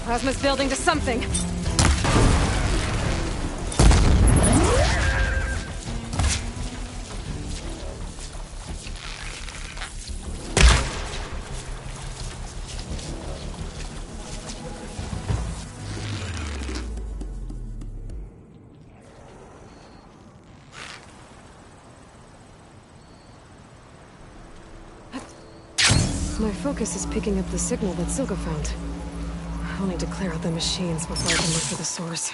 Plasma's building to something. My focus is picking up the signal that Silga found. I'll need to clear out the machines before I can look for the source.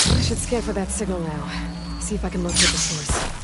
I should scan for that signal now. See if I can locate the source.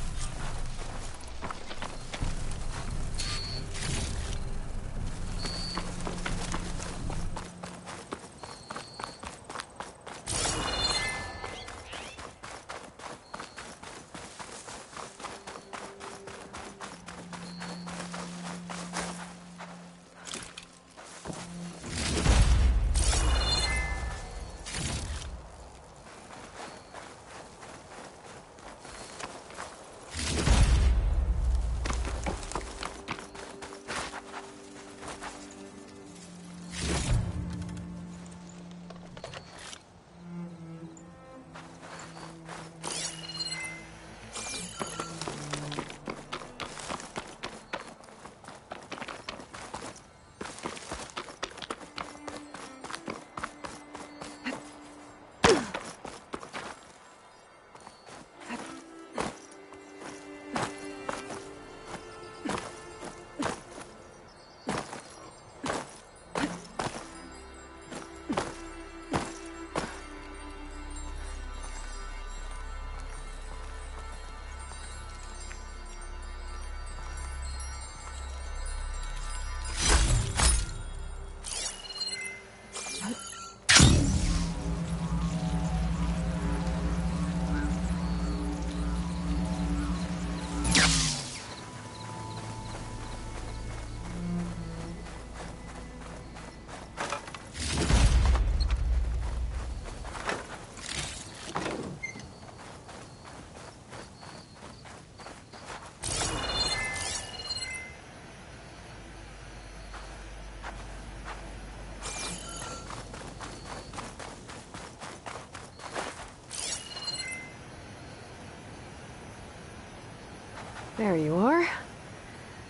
There you are.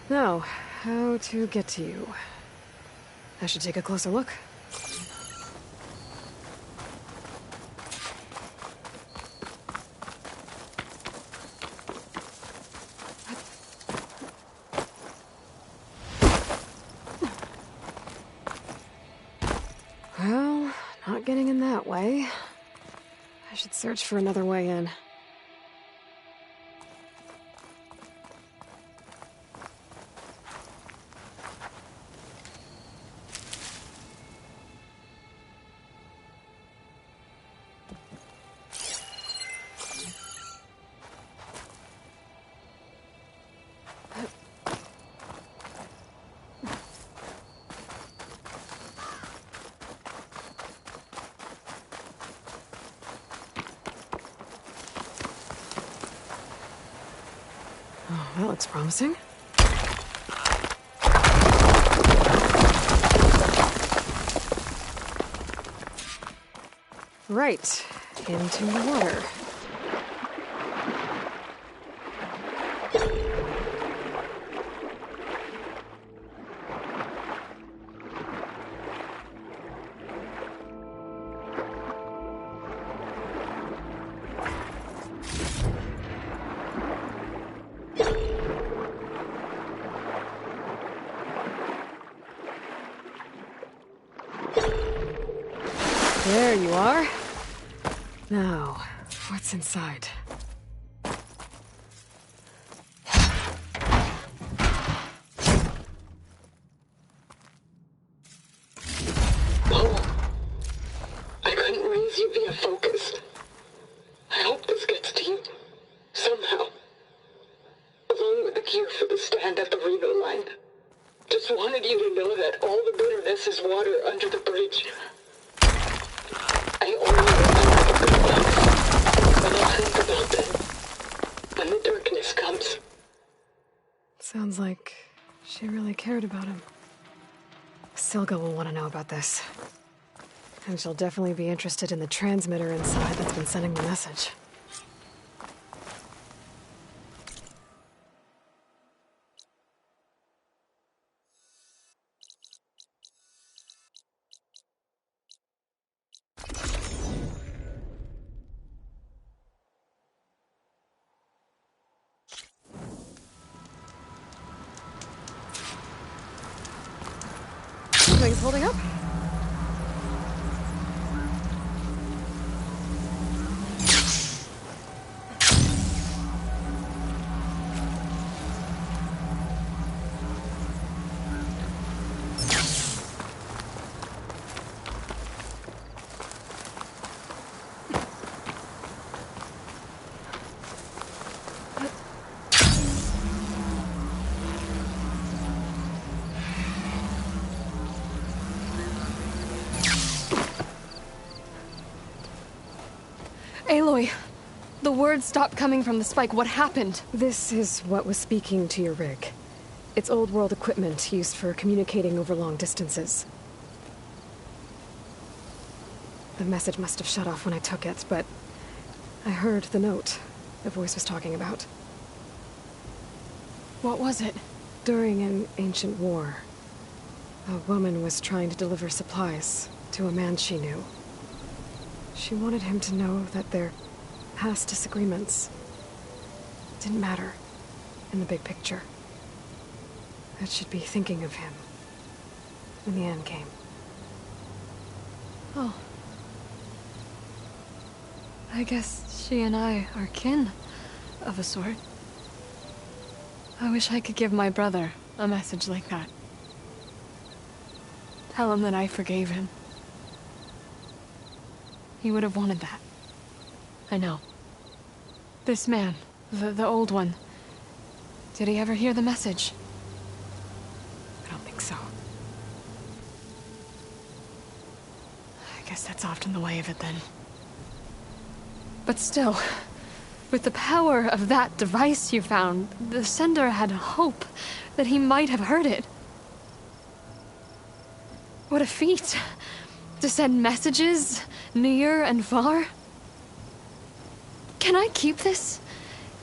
Now, how to get to you? I should take a closer look. Well, not getting in that way. I should search for another way in. That looks promising. Right, into the water. There you are. Now, what's inside? Paul, I couldn't raise you via focus. I hope this gets to you, somehow. Along with the gear for the stand at the Reno line. Just wanted you to know that all the bitterness is water under the bridge. I only remember the good things, but I'll think about them when the darkness comes. Sounds like she really cared about him. Silga will want to know about this. And she'll definitely be interested in the transmitter inside that's been sending the message. Things holding up? Aloy, the words stopped coming from the spike. What happened? This is what was speaking to your rig. It's old world equipment used for communicating over long distances. The message must have shut off when I took it, but I heard the note the voice was talking about. What was it? During an ancient war, a woman was trying to deliver supplies to a man she knew. She wanted him to know that their past disagreements didn't matter in the big picture. That she'd be thinking of him when the end came. Oh. I guess she and I are kin, of a sort. I wish I could give my brother a message like that. Tell him that I forgave him. He would have wanted that. I know. This man, the old one, did he ever hear the message? I don't think so. I guess that's often the way of it then. But still, with the power of that device you found, the sender had hope that he might have heard it. What a feat! To send messages near and far. Can I keep this?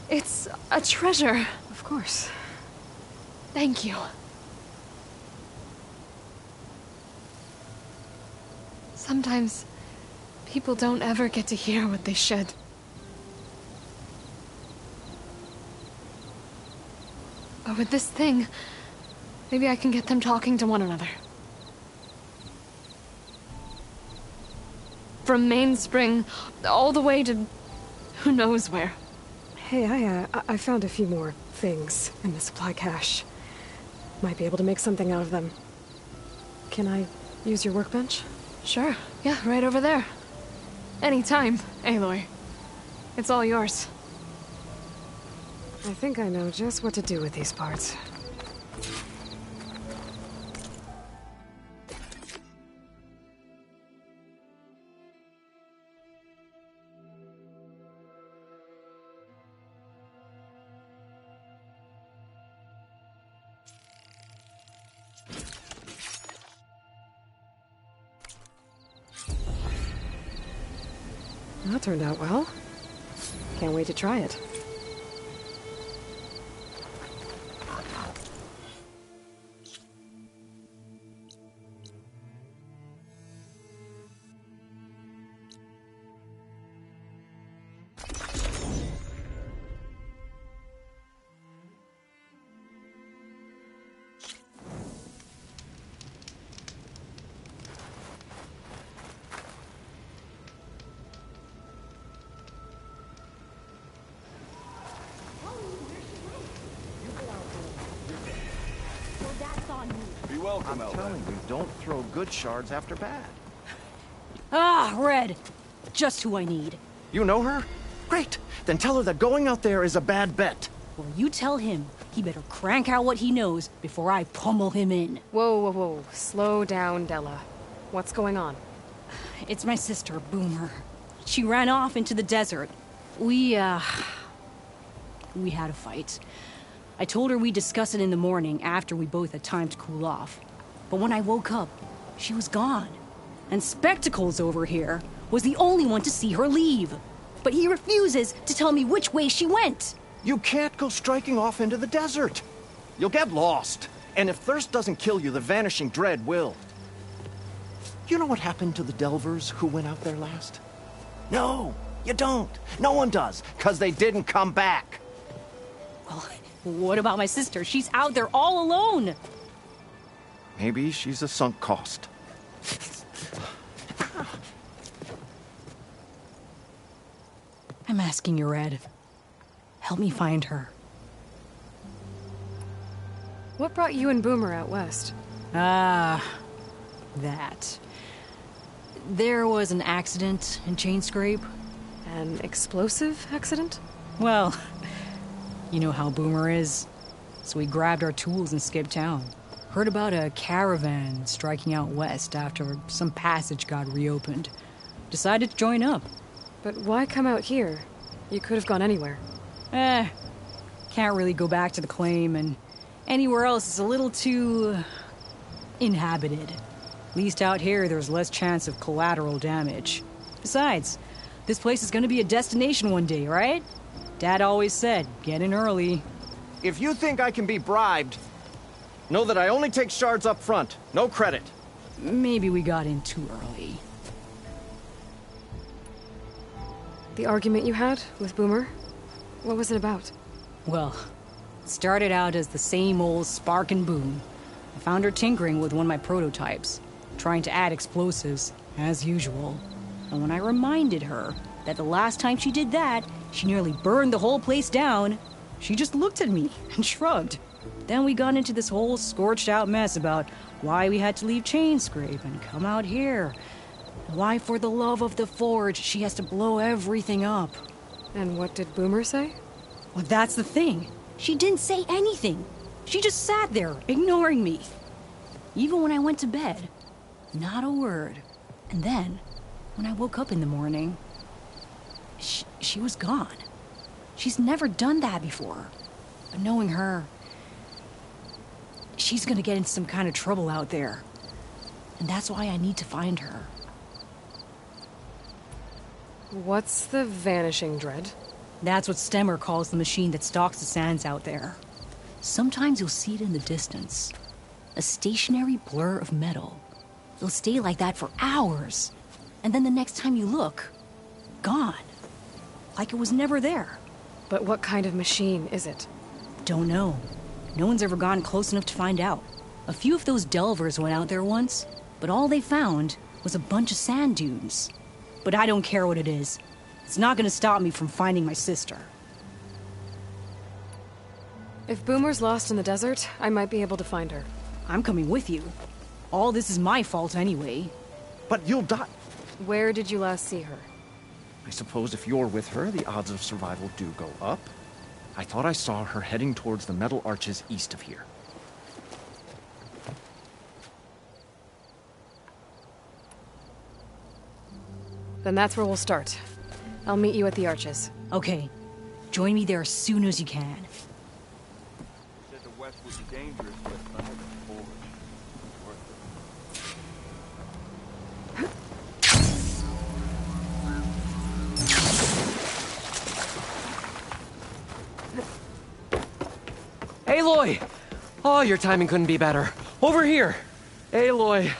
It's a treasure. Of course. Thank you. Sometimes people don't ever get to hear what they should. But with this thing, maybe I can get them talking to one another. From Mainspring, all the way to who knows where. Hey, I found a few more things in the supply cache. Might be able to make something out of them. Can I use your workbench? Sure. Yeah, right over there. Anytime, Aloy. It's all yours. I think I know just what to do with these parts. That turned out well. Can't wait to try it. Be welcome, I'm telling you, don't throw good shards after bad. Ah, Red. Just who I need. You know her? Great. Then tell her that going out there is a bad bet. Well, you tell him he better crank out what he knows before I pummel him in. Whoa, whoa, whoa. Slow down, Della. What's going on? It's my sister, Boomer. She ran off into the desert. We had a fight. I told her we'd discuss it in the morning after we both had time to cool off. But when I woke up, she was gone. And Spectacles over here was the only one to see her leave. But he refuses to tell me which way she went. You can't go striking off into the desert. You'll get lost. And if thirst doesn't kill you, the Vanishing Dread will. You know what happened to the Delvers who went out there last? No, you don't. No one does, because they didn't come back. Well, what about my sister? She's out there all alone. Maybe she's a sunk cost. I'm asking you, Red. Help me find her. What brought you and Boomer out west? That. There was an accident in Chainscrape. An explosive accident? Well, you know how Boomer is. So we grabbed our tools and skipped town. Heard about a caravan striking out west after some passage got reopened. Decided to join up. But why come out here? You could have gone anywhere. Can't really go back to the claim, and anywhere else is a little too inhabited. At least out here, there's less chance of collateral damage. Besides, this place is gonna be a destination one day, right? Dad always said, get in early. If you think I can be bribed, know that I only take shards up front. No credit. Maybe we got in too early. The argument you had with Boomer? What was it about? Well, it started out as the same old spark and boom. I found her tinkering with one of my prototypes, trying to add explosives, as usual. And when I reminded her that the last time she did that, she nearly burned the whole place down, she just looked at me and shrugged. Then we got into this whole scorched out mess about why we had to leave Chainscrape and come out here. Why, for the love of the Forge, she has to blow everything up. And what did Boomer say? Well, that's the thing. She didn't say anything. She just sat there, ignoring me. Even when I went to bed, not a word. And then, when I woke up in the morning, she was gone. She's never done that before. But knowing her, she's gonna get into some kind of trouble out there. And that's why I need to find her. What's the Vanishing Dread? That's what Stemmer calls the machine that stalks the sands out there. Sometimes you'll see it in the distance. A stationary blur of metal. It'll stay like that for hours. And then the next time you look, gone. Like it was never there. But what kind of machine is it? Don't know. No one's ever gotten close enough to find out. A few of those delvers went out there once, but all they found was a bunch of sand dunes. But I don't care what it is. It's not gonna stop me from finding my sister. If Boomer's lost in the desert, I might be able to find her. I'm coming with you. All this is my fault anyway. But you'll die. Where did you last see her? I suppose if you're with her, the odds of survival do go up. I thought I saw her heading towards the metal arches east of here. Then that's where we'll start. I'll meet you at the arches. Okay. Join me there as soon as you can. Said the west would be dangerous, but I had the forge. Worth Aloy! Oh, your timing couldn't be better. Over here! Aloy!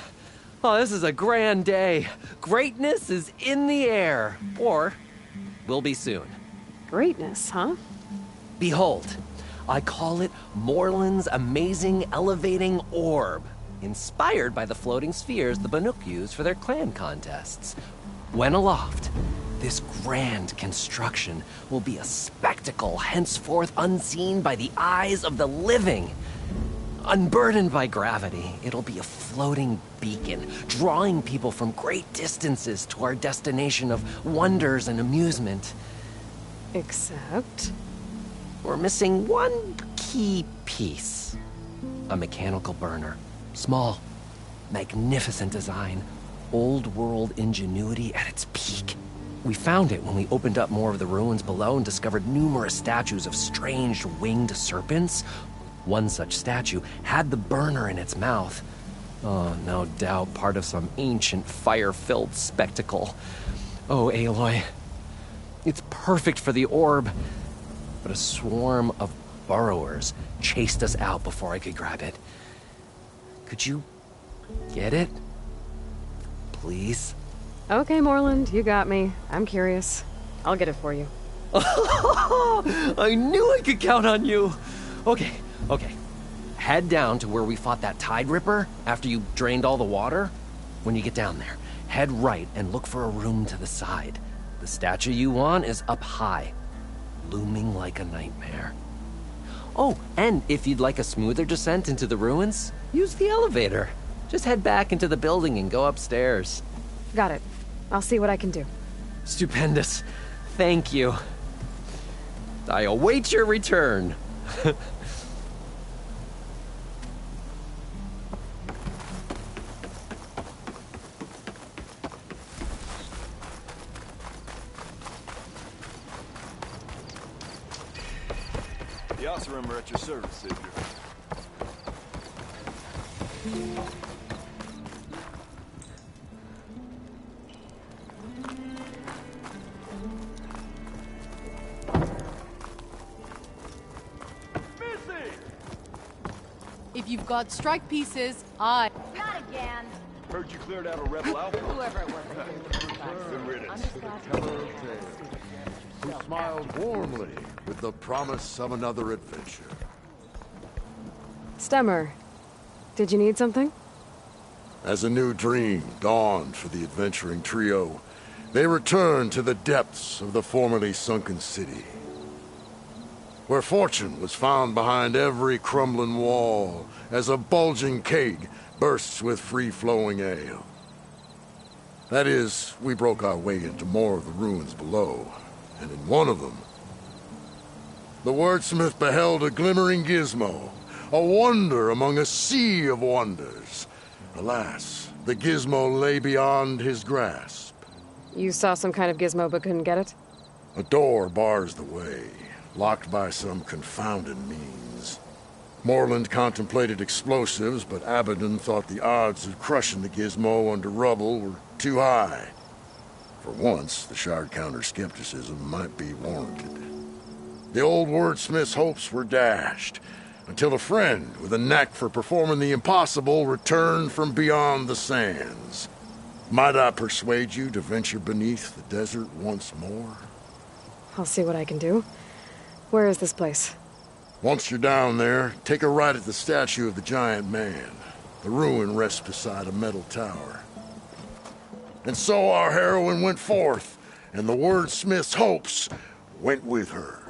Oh, this is a grand day. Greatness is in the air. Or, will be soon. Greatness, huh? Behold, I call it Morland's amazing elevating orb, inspired by the floating spheres the Banuk use for their clan contests. When aloft, this grand construction will be a spectacle henceforth unseen by the eyes of the living. Unburdened by gravity, it'll be a floating beacon, drawing people from great distances to our destination of wonders and amusement. Except? We're missing one key piece. A mechanical burner. Small, magnificent design. Old world ingenuity at its peak. We found it when we opened up more of the ruins below and discovered numerous statues of strange winged serpents. One such statue had the burner in its mouth. Oh, no doubt part of some ancient fire-filled spectacle. Oh, Aloy. It's perfect for the orb. But a swarm of burrowers chased us out before I could grab it. Could you get it? Please? Okay, Morland, you got me. I'm curious. I'll get it for you. I knew I could count on you! Okay. Head down to where we fought that Tide Ripper after you drained all the water. When you get down there, head right and look for a room to the side. The statue you want is up high, looming like a nightmare. Oh, and if you'd like a smoother descent into the ruins, use the elevator. Just head back into the building and go upstairs. Got it. I'll see what I can do. Stupendous. Thank you. I await your return. The Oseram are at your service, Savior. If you've got strike pieces, I... Not again. Heard you cleared out a rebel outfit. Whoever it was. Good riddance. Who smiled warmly with the promise of another adventure. Stemmer, did you need something? As a new dream dawned for the adventuring trio, they returned to the depths of the formerly sunken city, where fortune was found behind every crumbling wall as a bulging keg bursts with free-flowing ale. That is, we broke our way into more of the ruins below, and in one of them, the wordsmith beheld a glimmering gizmo, a wonder among a sea of wonders. Alas, the gizmo lay beyond his grasp. You saw some kind of gizmo but couldn't get it? A door bars the way, locked by some confounded means. Morland contemplated explosives, but Abaddon thought the odds of crushing the gizmo under rubble were too high. For once, the Shard Counter's skepticism might be warranted. The old wordsmith's hopes were dashed, until a friend with a knack for performing the impossible returned from beyond the sands. Might I persuade you to venture beneath the desert once more? I'll see what I can do. Where is this place? Once you're down there, take a right at the statue of the giant man. The ruin rests beside a metal tower. And so our heroine went forth, and the wordsmith's hopes went with her.